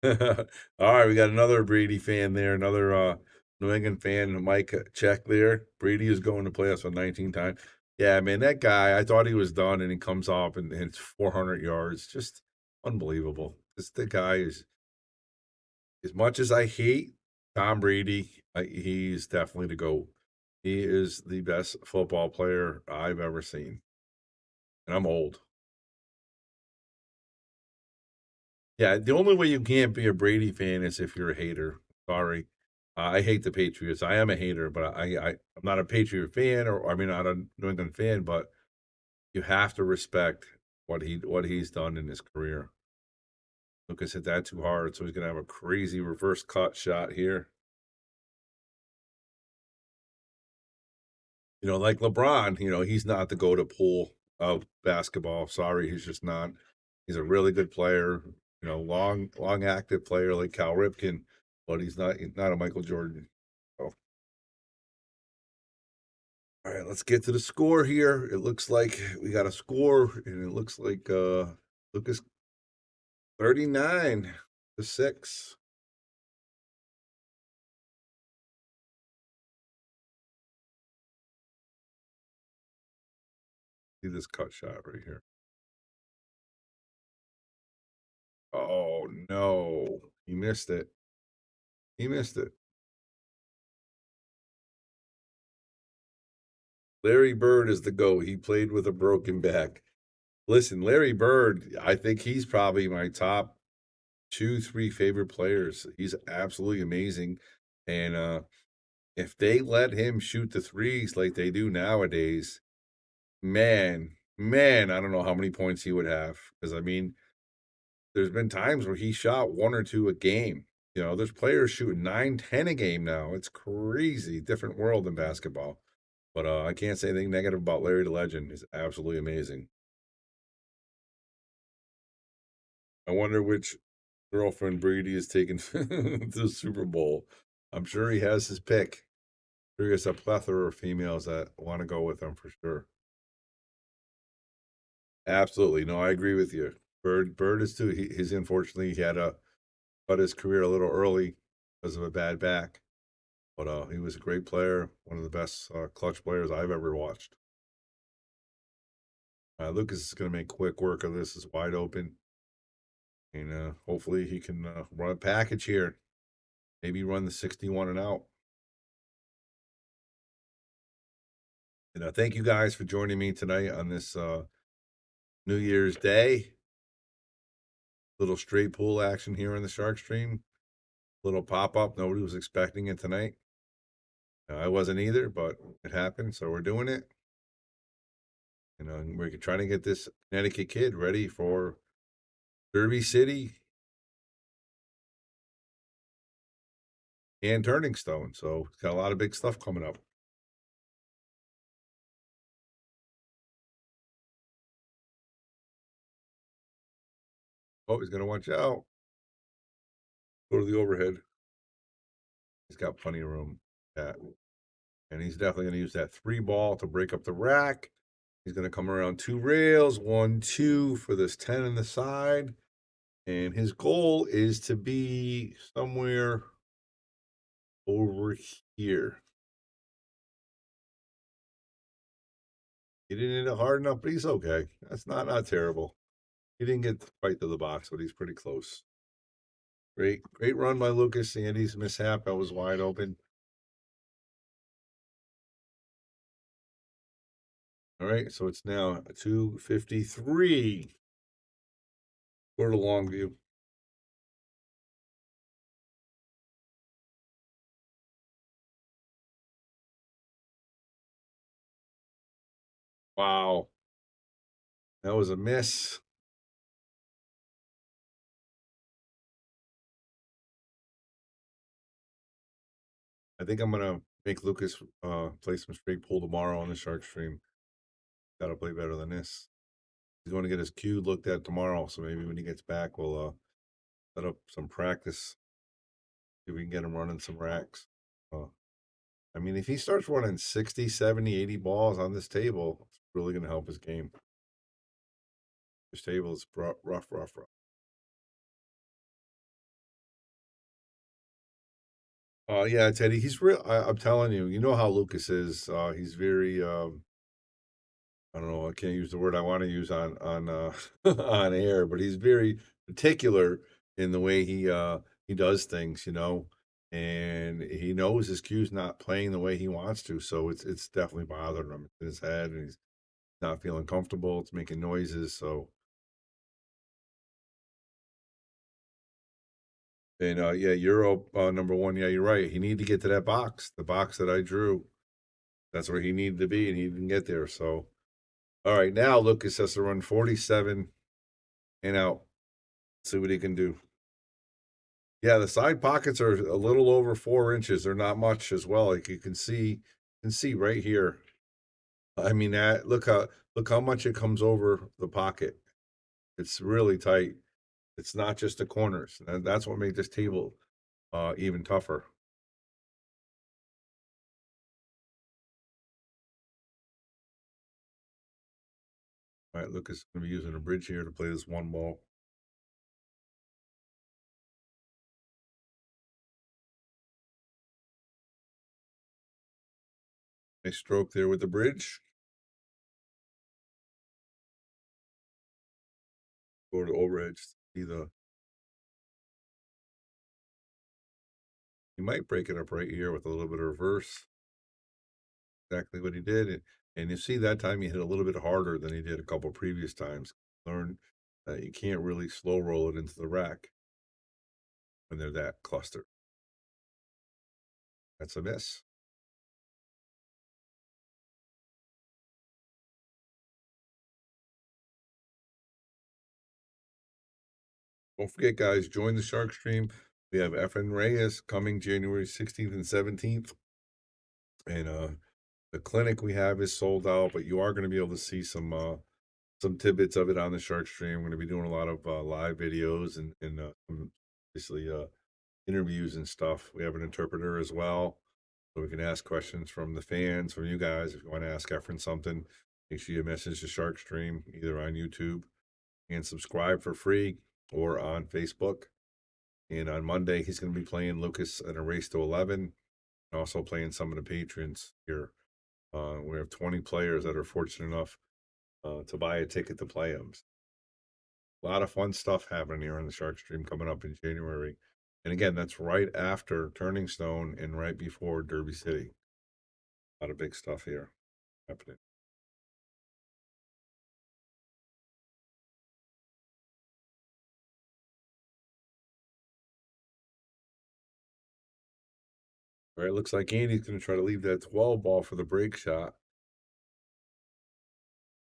[SPEAKER 1] All right, we got another Brady fan there, another New England fan, Mike Check there. Brady is going to play us for 19 times. Yeah, man, that guy, I thought he was done, and he comes off and hits 400 yards. Just unbelievable. The guy is, as much as I hate Tom Brady, he's definitely the GOAT. He is the best football player I've ever seen. And I'm old. Yeah, the only way you can't be a Brady fan is if you're a hater. Sorry. I hate the Patriots. I am a hater, but I'm not a Patriot fan, or I mean, not a New England fan. But you have to respect what he's done in his career. Lucas hit that too hard, so he's gonna have a crazy reverse cut shot here. Like LeBron. He's not the go-to pool of basketball. Sorry, he's just not. He's a really good player. Long active player like Cal Ripken, but he's not a Michael Jordan. So, all right, let's get to the score here. It looks like we got a score, and it looks like Lucas 39-6. See this cut shot right here. Oh no, he missed it. He missed it. Larry Bird is the GOAT. He played with a broken back. Listen, Larry Bird, I think he's probably my top 2, 3 favorite players. He's absolutely amazing. And if they let him shoot the threes like they do nowadays, man, I don't know how many points he would have. Because I mean, there's been times where he shot 1 or 2 a game. There's players shooting 9, 10 a game now. It's crazy. Different world in basketball. But I can't say anything negative about Larry the Legend. He's absolutely amazing. I wonder which girlfriend Brady is taking to the Super Bowl. I'm sure he has his pick. There is a plethora of females that want to go with him for sure. Absolutely. No, I agree with you. Bird is too. He's unfortunately he had to cut his career a little early because of a bad back. But he was a great player, one of the best clutch players I've ever watched. Lucas is going to make quick work of this. Is wide open, and hopefully he can run a package here. Maybe run the 61 and out. Thank you guys for joining me tonight on this New Year's Day. Little straight pool action here in the Shark Stream. Little pop up. Nobody was expecting it tonight. I wasn't either, but it happened, so we're doing it. And we're trying to get this Connecticut kid ready for Derby City and Turning Stone. So it's got a lot of big stuff coming up. Oh, he's gonna watch out. Go to the overhead. He's got plenty of room. Yeah. And he's definitely gonna use that 3 ball to break up the rack. He's gonna come around 2 rails, 1, 2 for this 10 in the side. And his goal is to be somewhere over here. He didn't hit it hard enough, but he's okay. That's not terrible. He didn't get quite to the box, but he's pretty close. Great run by Lucas. Andy's mishap. I was wide open. All right, so it's now 253 for the long view. Wow, that was a miss. I think I'm gonna make Lucas play some straight pull tomorrow on the shark stream. Gotta play better than this. He's going to get his cue looked at tomorrow, so maybe when he gets back, we'll set up some practice. See if we can get him running some racks. Uh, I mean, if he starts running 60, 70, 80 balls on this table, it's really going to help his game. This table is rough. Yeah, Teddy, he's real. I'm telling you, you know how Lucas is. He's very, I don't know, I can't use the word I want to use on on air, but he's very particular in the way he does things, you know, and he knows his cue's not playing the way he wants to, so it's definitely bothering him in his head, and he's not feeling comfortable. It's making noises, so and yeah, Euro number one. Yeah, you're right. He needed to get to that box, the box that I drew. That's where he needed to be, and he didn't get there. So, all right, now Lucas has to run 47 and out. See what he can do. Yeah, the side pockets are a little over 4 inches. They're not much as well. Like you can see right here. I mean, that look how much it comes over the pocket. It's really tight. It's not just the corners. And that's what made this table even tougher. All right, Lucas is going to be using a bridge here to play this one ball. Nice stroke there with the bridge. Go to overedge. See the he might break it up right here with a little bit of reverse. Exactly what he did. And you see that time he hit a little bit harder than he did a couple previous times. Learn that you can't really slow roll it into the rack when they're that clustered. That's a miss. Don't forget, guys, join the Shark Stream. We have FN Reyes coming January 16th and 17th. And the clinic we have is sold out, but you are going to be able to see some tidbits of it on the Shark Stream. We're going to be doing a lot of live videos and obviously interviews and stuff. We have an interpreter as well, so we can ask questions from the fans, from you guys. If you want to ask Efren something, make sure you message the Shark Stream either on YouTube and subscribe for free or on Facebook. And on Monday, he's going to be playing Lucas in a race to 11, and also playing some of the patrons here. We have 20 players that are fortunate enough to buy a ticket to play him. A lot of fun stuff happening here on the Shark Stream coming up in January. And again, that's right after Turning Stone and right before Derby City. A lot of big stuff here happening. All right, looks like Andy's going to try to leave that 12 ball for the break shot.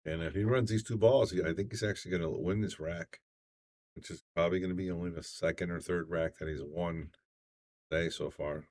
[SPEAKER 1] And if he runs these two balls, I think he's actually going to win this rack, which is probably going to be only the second or third rack that he's won today so far.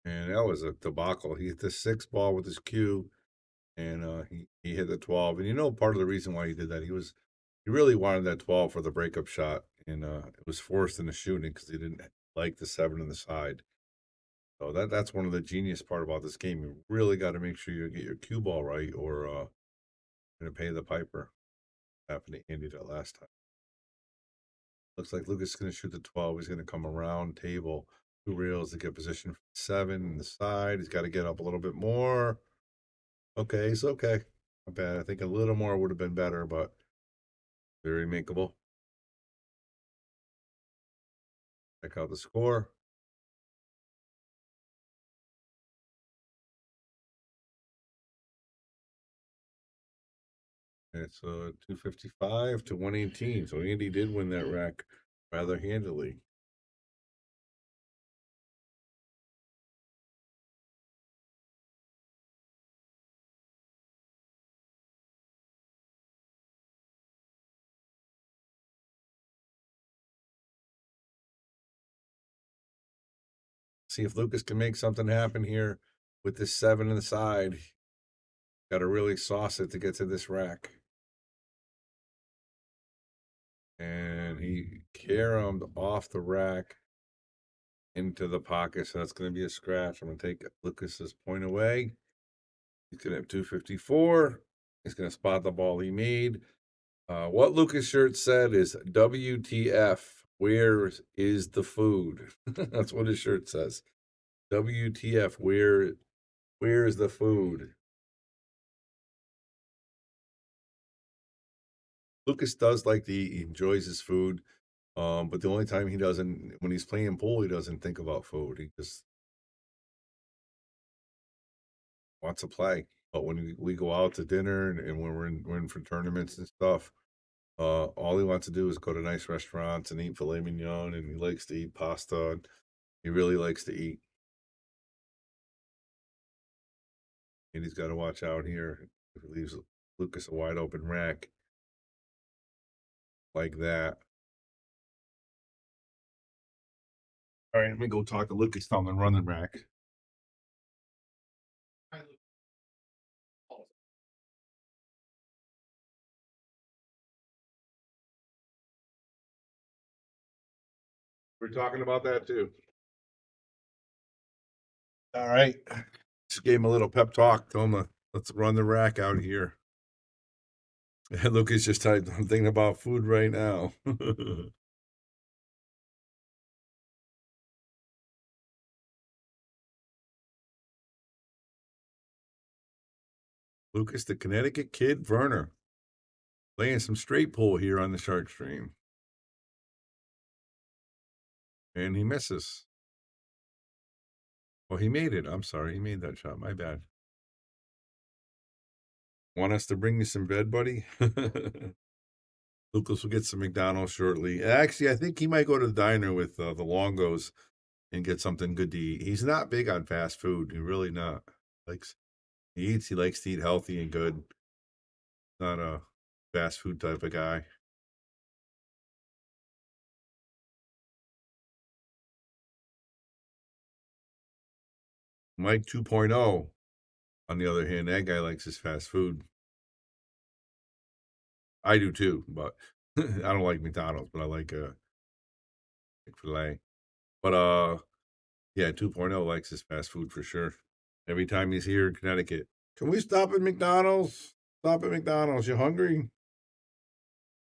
[SPEAKER 1] and that was a debacle. He hit the 6 ball with his cue, and he hit the 12. And part of the reason why he did that, he really wanted that 12 for the breakup shot, and it was forced into shooting because he didn't like the 7 on the side. So that's one of the genius part about this game. You really got to make sure you get your cue ball right, or you're gonna pay the piper. Happened to Andy that last time. Looks like Lucas is gonna shoot the 12. He's gonna come around table, 2 reels to get position for the 7 in the side. He's got to get up a little bit more. Okay, it's okay. Not bad. I think a little more would have been better, but very makeable. Check out the score. It's 255 to 118. So Andy did win that rack rather handily. See if Lucas can make something happen here with this 7 on the side. Got to really sauce it to get to this rack. And he caromed off the rack into the pocket. So that's going to be a scratch. I'm going to take Lucas's point away. He's going to have 254. He's going to spot the ball he made. What Lucas' shirt said is WTF, where is the food? That's what his shirt says. WTF, where is the food? Lucas does he enjoys his food. But the only time he doesn't, when he's playing pool, he doesn't think about food. He just wants to play. But when we go out to dinner and when we're in for tournaments and stuff, all he wants to do is go to nice restaurants and eat filet mignon, and he likes to eat pasta. And he really likes to eat. And he's got to watch out here if he leaves Lucas a wide open rack like that. All right, let me go talk to Lucas, tell him to run the rack. We're talking about that too. All right. Just gave him a little pep talk. Told him, let's run the rack out here. And Lucas just typed, I'm thinking about food right now. Lucas, the Connecticut kid, Werner, laying some straight pull here on the shark stream. And he misses. Well, he made it. I'm sorry. He made that shot. My bad. Want us to bring you some bread, buddy? Lucas will get some McDonald's shortly. Actually, I think he might go to the diner with the Longos and get something good to eat. He's not big on fast food. He really not. Likes he likes to eat healthy and good. Not a fast food type of guy. Mike 2.0, on the other hand, that guy likes his fast food. I do too, but I don't like McDonald's, but I like Chick-fil-A. But yeah, 2.0 likes his fast food for sure. Every time he's here in Connecticut. Can we stop at McDonald's? Stop at McDonald's. You hungry?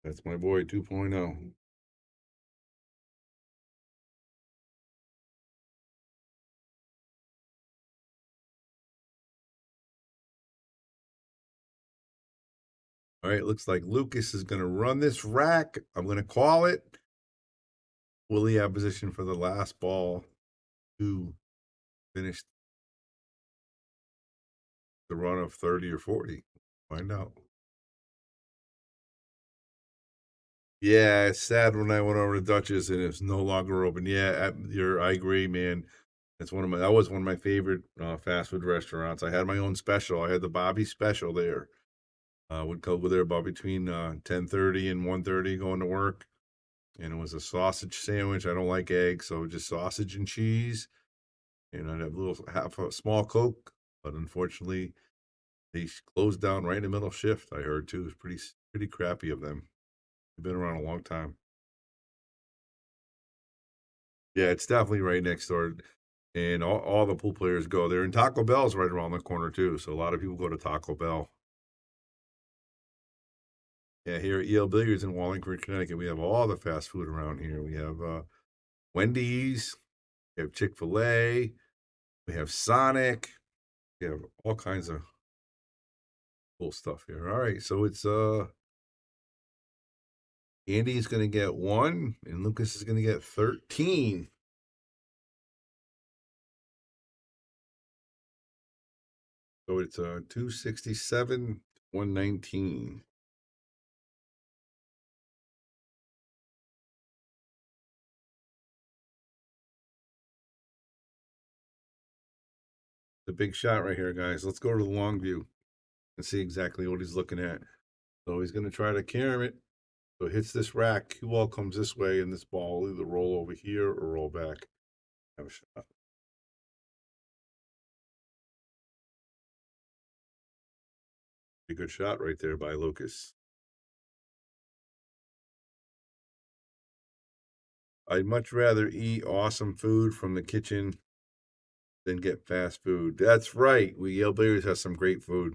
[SPEAKER 1] That's my boy 2.0. All right, looks like Lucas is going to run this rack. I'm going to call it. Will he have position for the last ball to finish the run of 30 or 40? Find out. Yeah, it's sad when I went over to Dutch's and it's no longer open. Yeah, I agree, man. That was one of my favorite fast food restaurants. I had my own special. I had the Bobby special there. Would go there about between 10:30 and 1:30 going to work. And it was a sausage sandwich. I don't like eggs, so just sausage and cheese. and I'd have a little half a small Coke, but unfortunately, they closed down right in the middle of shift, I heard too. It's pretty crappy of them. They've been around a long time. Yeah, it's definitely right next door, and all the pool players go there, and Taco Bell's right around the corner too, so a lot of people go to Taco Bell. Yeah, here at Yale Billiards in Wallingford, Connecticut, we have all the fast food around here. We have, Wendy's, we have Chick-fil-A, we have Sonic, we have all kinds of cool stuff here. Alright, so it's, Andy's gonna get 1, and Lucas is gonna get 13. So it's, 267, 119. The big shot right here, guys. Let's go to the long view and see exactly what he's looking at. So he's gonna try to carry it. So it hits this rack, cue ball comes this way, and this ball will either roll over here or roll back. Have a shot. Pretty good shot right there by Lucas. I'd much rather eat awesome food from the kitchen than get fast food. That's right. We Yale Bears has some great food.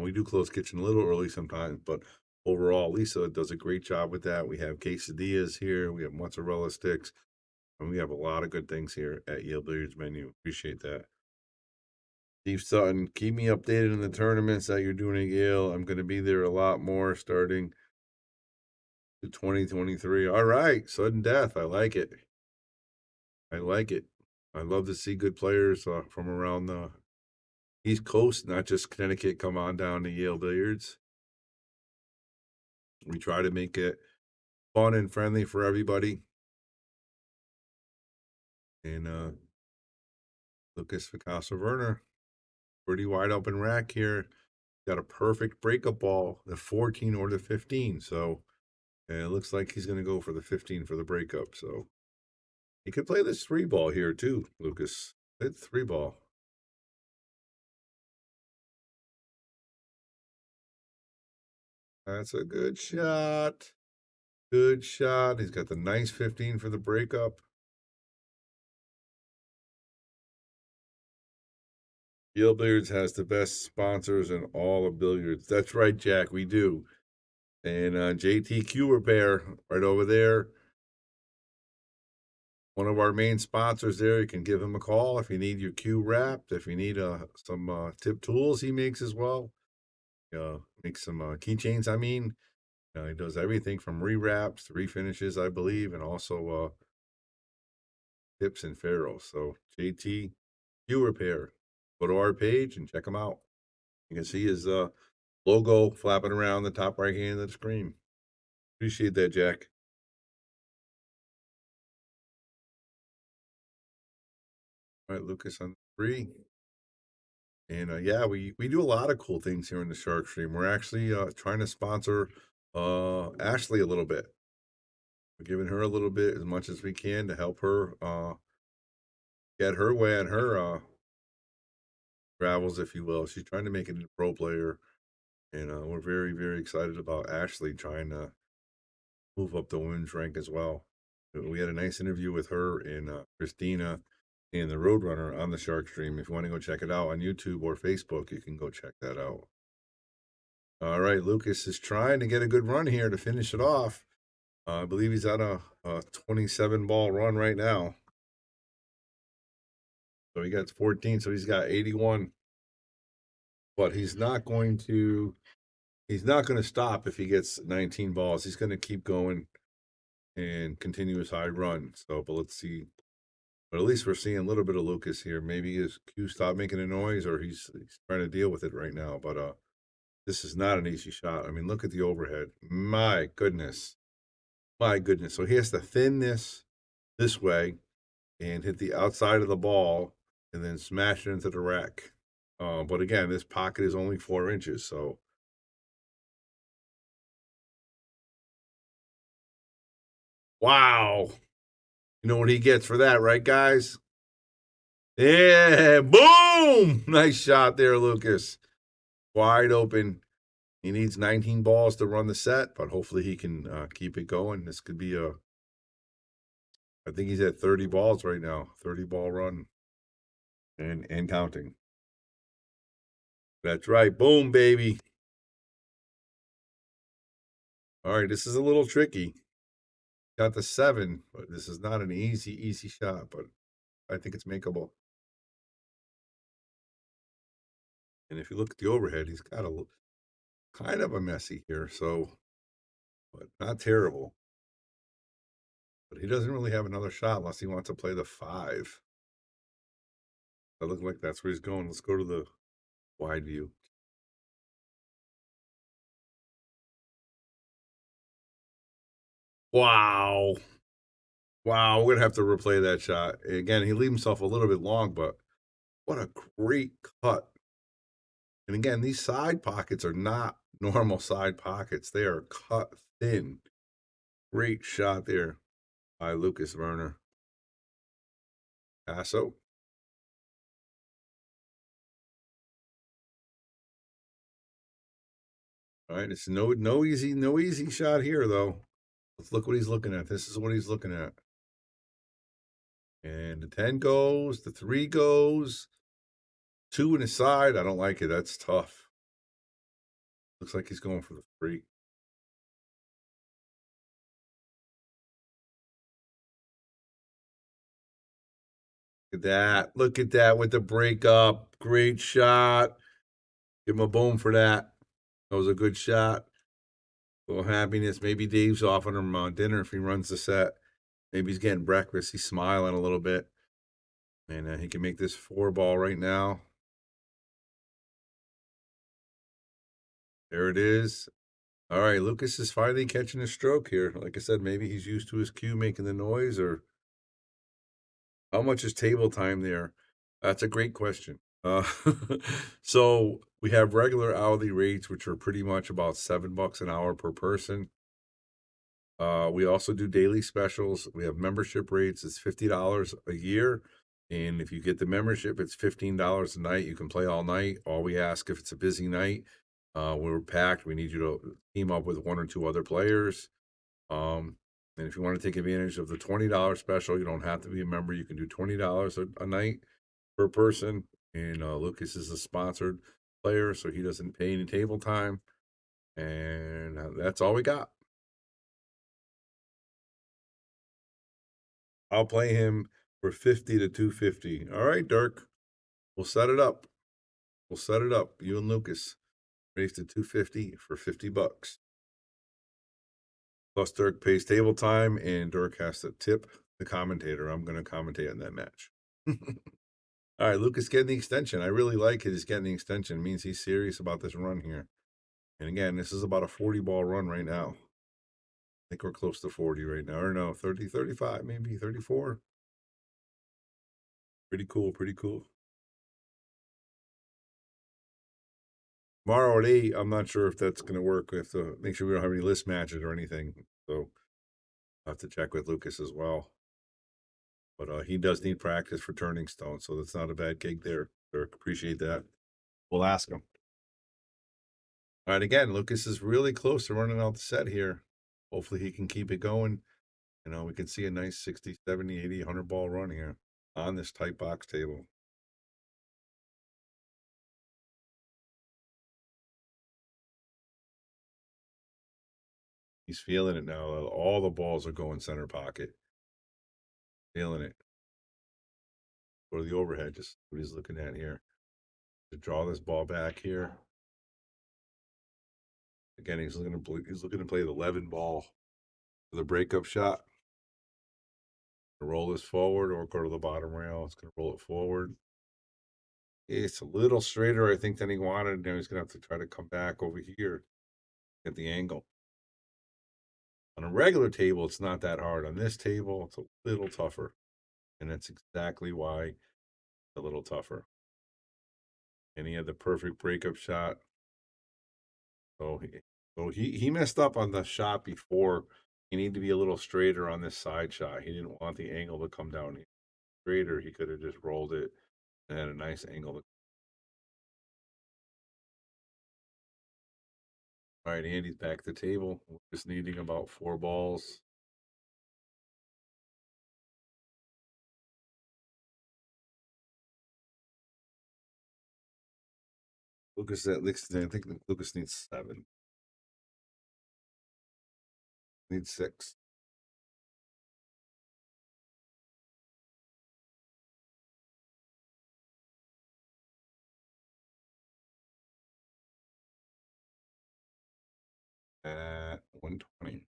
[SPEAKER 1] We do close kitchen a little early sometimes, but overall, Lisa does a great job with that. We have quesadillas here. We have mozzarella sticks, and we have a lot of good things here at Yale Billiards menu. Appreciate that. Steve Sutton, keep me updated in the tournaments that you're doing at Yale. I'm going to be there a lot more starting to 2023. All right, sudden death. I like it. I like it. I love to see good players from around the East Coast, not just Connecticut, come on down to Yale Billiards. We try to make it fun and friendly for everybody. And Lucas Picasso Werner, pretty wide open rack here. Got a perfect breakup ball, the 14 or the 15. So and it looks like he's going to go for the 15 for the breakup. So he could play this 3 ball here too, Lucas. Play the 3 ball. That's a good shot. Good shot. He's got the nice 15 for the breakup. Yale Billiards has the best sponsors in all of billiards. That's right, Jack. We do. And JTQ Repair right over there. One of our main sponsors there. You can give him a call if you need your cue wrapped. If you need some tip tools, he makes as well. Makes some keychains. I mean, he does everything from rewraps to refinishes, I believe, and also tips and ferrules. So JT Q Repair. Go to our page and check him out. You can see his logo flapping around the top right hand of the screen. Appreciate that, Jack. All right, Lucas on 3. And yeah, we do a lot of cool things here in the Shark Stream. We're actually trying to sponsor Ashley a little bit. We're giving her a little bit as much as we can to help her get her way on her travels, if you will. She's trying to make it a pro player, and we're very, very excited about Ashley trying to move up the women's rank as well. We had a nice interview with her and Christina and the Roadrunner on the Shark Stream. If you want to go check it out on YouTube or Facebook, you can go check that out. All right, Lucas is trying to get a good run here to finish it off. I believe he's on a 27 ball run right now. So he got 14, so he's got 81. But he's not going to stop if he gets 19 balls. He's going to keep going and continue his high run. So, but let's see. But at least we're seeing a little bit of Lucas here. Maybe his cue stopped making a noise or he's trying to deal with it right now. But this is not an easy shot. I mean, look at the overhead. My goodness. My goodness. So he has to thin this way and hit the outside of the ball and then smash it into the rack. But again, this pocket is only 4 inches. So wow. You know what he gets for that, right, guys? Yeah, boom! Nice shot there, Lucas. Wide open. He needs 19 balls to run the set, but hopefully he can keep it going. This could be a, I think he's at 30 balls right now, 30 ball run and counting. That's right. Boom, baby. All right, this is a little tricky. Got the 7, but this is not an easy shot, but I think it's makeable. And if you look at the overhead, he's got a kind of a messy here, so, but not terrible. But he doesn't really have another shot unless he wants to play the 5. That looks like that's where he's going. Let's go to the wide view. Wow. Wow, we're gonna have to replay that shot. Again, he leave himself a little bit long, but what a great cut. And again, these side pockets are not normal side pockets. They are cut thin. Great shot there by Lucas Werner. Paso. All right, it's no easy shot here though. Let's look what he's looking at. This is what he's looking at. And the 10 goes, the 3 goes, 2 in the side. I don't like it. That's tough. Looks like he's going for the 3. Look at that. Look at that with the breakup. Great shot. Give him a boom for that. That was a good shot. A little happiness. Maybe Dave's offering him dinner if he runs the set. Maybe he's getting breakfast. He's smiling a little bit. And he can make this 4 ball right now. There it is. All right, Lucas is finally catching a stroke here. Like I said, maybe he's used to his cue making the noise, or how much is table time there? That's a great question. So we have regular hourly rates, which are pretty much about $7 an hour per person. We also do daily specials. We have membership rates. It's $50 a year. And if you get the membership, it's $15 a night. You can play all night. All we ask if it's a busy night, we're packed. We need you to team up with 1 or 2 other players. And if you want to take advantage of the $20 special, you don't have to be a member. You can do $20 a night per person. And Lucas is a sponsored player, so he doesn't pay any table time. And that's all we got. I'll play him for 50 to 250. All right, Dirk. We'll set it up. We'll set it up. You and Lucas. Raise to 250 for $50. Plus Dirk pays table time and Dirk has to tip the commentator. I'm gonna commentate on that match. All right, Lucas getting the extension. I really like it. He's getting the extension. It means he's serious about this run here. And again, this is about a 40 ball run right now. I think we're close to 40 right now. Or no, 30, 35, maybe 34. Pretty cool, pretty cool. Tomorrow at 8, I'm not sure if that's going to work. We have to make sure we don't have any list matches or anything. So I'll have to check with Lucas as well. But he does need practice for turning stone, so that's not a bad gig there. Dirk, appreciate that. We'll ask him. All right, again, Lucas is really close to running out the set here. Hopefully he can keep it going. You know, we can see a nice 60, 70, 80, 100 ball run here on this tight box table. He's feeling it now. All the balls are going center pocket. Feeling it. Go to the overhead, just what he's looking at here. To draw this ball back here. Again, he's looking to play the 11 ball for the breakup shot. Roll this forward or go to the bottom rail. It's going to roll it forward. It's a little straighter, I think, than he wanted. Now he's going to have to try to come back over here at the angle. On a regular table, it's not that hard. On this table, it's a little tougher. And that's exactly why it's a little tougher. And he had the perfect breakup shot. So he messed up on the shot before. He needed to be a little straighter on this side shot. He didn't want the angle to come down straighter. He could have just rolled it It had a nice angle. All right, Andy's back to the table. We're just needing about 4 balls. Lucas at least I think Lucas needs 7. Needs 6. At 120.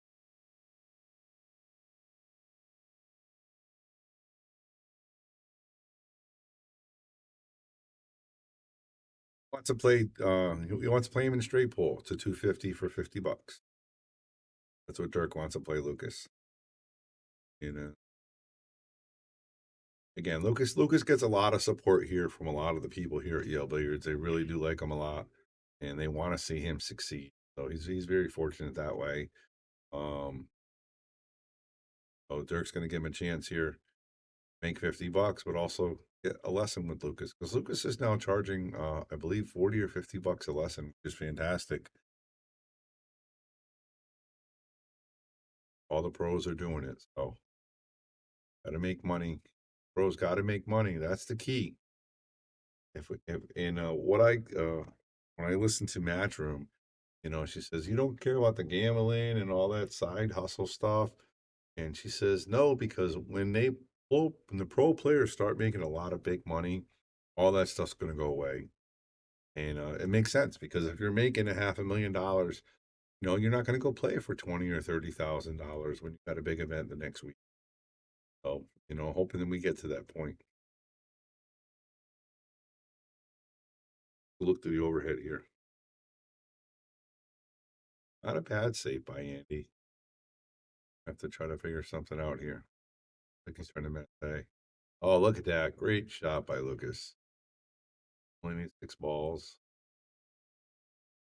[SPEAKER 1] Wants to play he wants to play him in straight pool to 250 for $50. That's what Dirk wants to play Lucas. You know. Again, Lucas gets a lot of support here from a lot of the people here at Yale Billiards. They really do like him a lot, and they want to see him succeed. So he's very fortunate that way. So Dirk's going to give him a chance here, make $50, but also get a lesson with Lucas because Lucas is now charging, I believe, 40 or $50 a lesson, which is fantastic. All the pros are doing it, so got to make money. Pros got to make money. That's the key. If and what I when I listen to Matchroom, she says you don't care about the gambling and all that side hustle stuff, and she says no because when the pro players start making a lot of big money, all that stuff's going to go away, and it makes sense because if you're making a $500,000, you're not going to go play for 20 or $30,000 when you got a big event the next week. So hoping that we get to that point. We'll look through the overhead here. Not a bad save by Andy. Have to try to figure something out here. Like he's trying to say. Oh, look at that. Great shot by Lucas. Only needs 6 balls.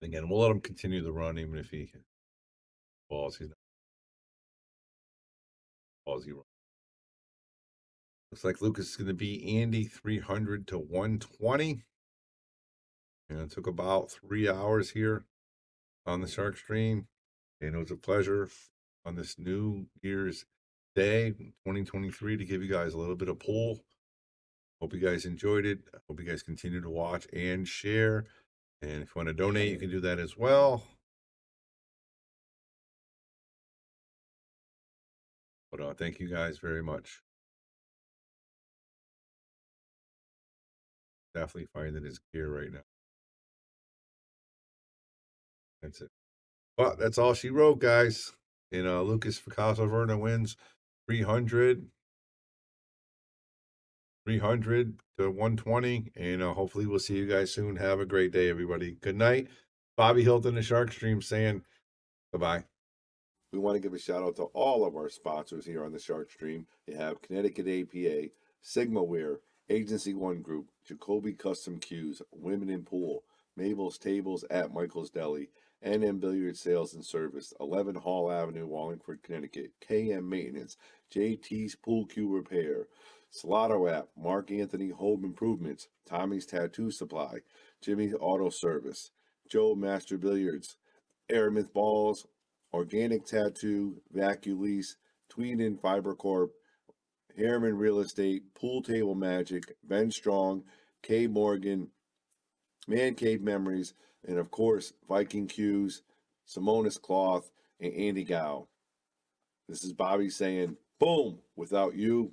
[SPEAKER 1] Again, we'll let him continue the run even if he balls. He's not balls he runs. Looks like Lucas is going to be Andy 300 to 120. And it took about 3 hours here on the Shark Stream. And it was a pleasure on this New Year's Day 2023 to give you guys a little bit of pool. Hope you guys enjoyed it. Hope you guys continue to watch and share. And if you want to donate, you can do that as well. But thank you guys very much. Definitely finding his gear right now. That's it. But that's all she wrote, guys. And Lucas Picasso Verna wins 300 to 120. And hopefully we'll see you guys soon. Have a great day, everybody. Good night. Bobby Hilton, the Shark Stream, saying goodbye. We want to give a shout out to all of our sponsors here on the Shark Stream. You have Connecticut APA, Sigmaware, Agency One Group, Jacoby Custom Cues, Women in Pool, Mabel's Tables at Michael's Deli, NM Billiard Sales and Service, 11 Hall Avenue, Wallingford, Connecticut, KM Maintenance, JT's Pool Cue Repair, Salado App, Mark Anthony Home Improvements, Tommy's Tattoo Supply, Jimmy's Auto Service, Joe Master Billiards, Aramith Balls, Organic Tattoo, Vaculease, Tweeden Fiber Corp, Harriman Real Estate, Pool Table Magic, Ben Strong, K Morgan, Man Cave Memories, and of course, Viking Cues, Simonis Cloth, and Andy Gow. This is Bobby saying, boom, without you,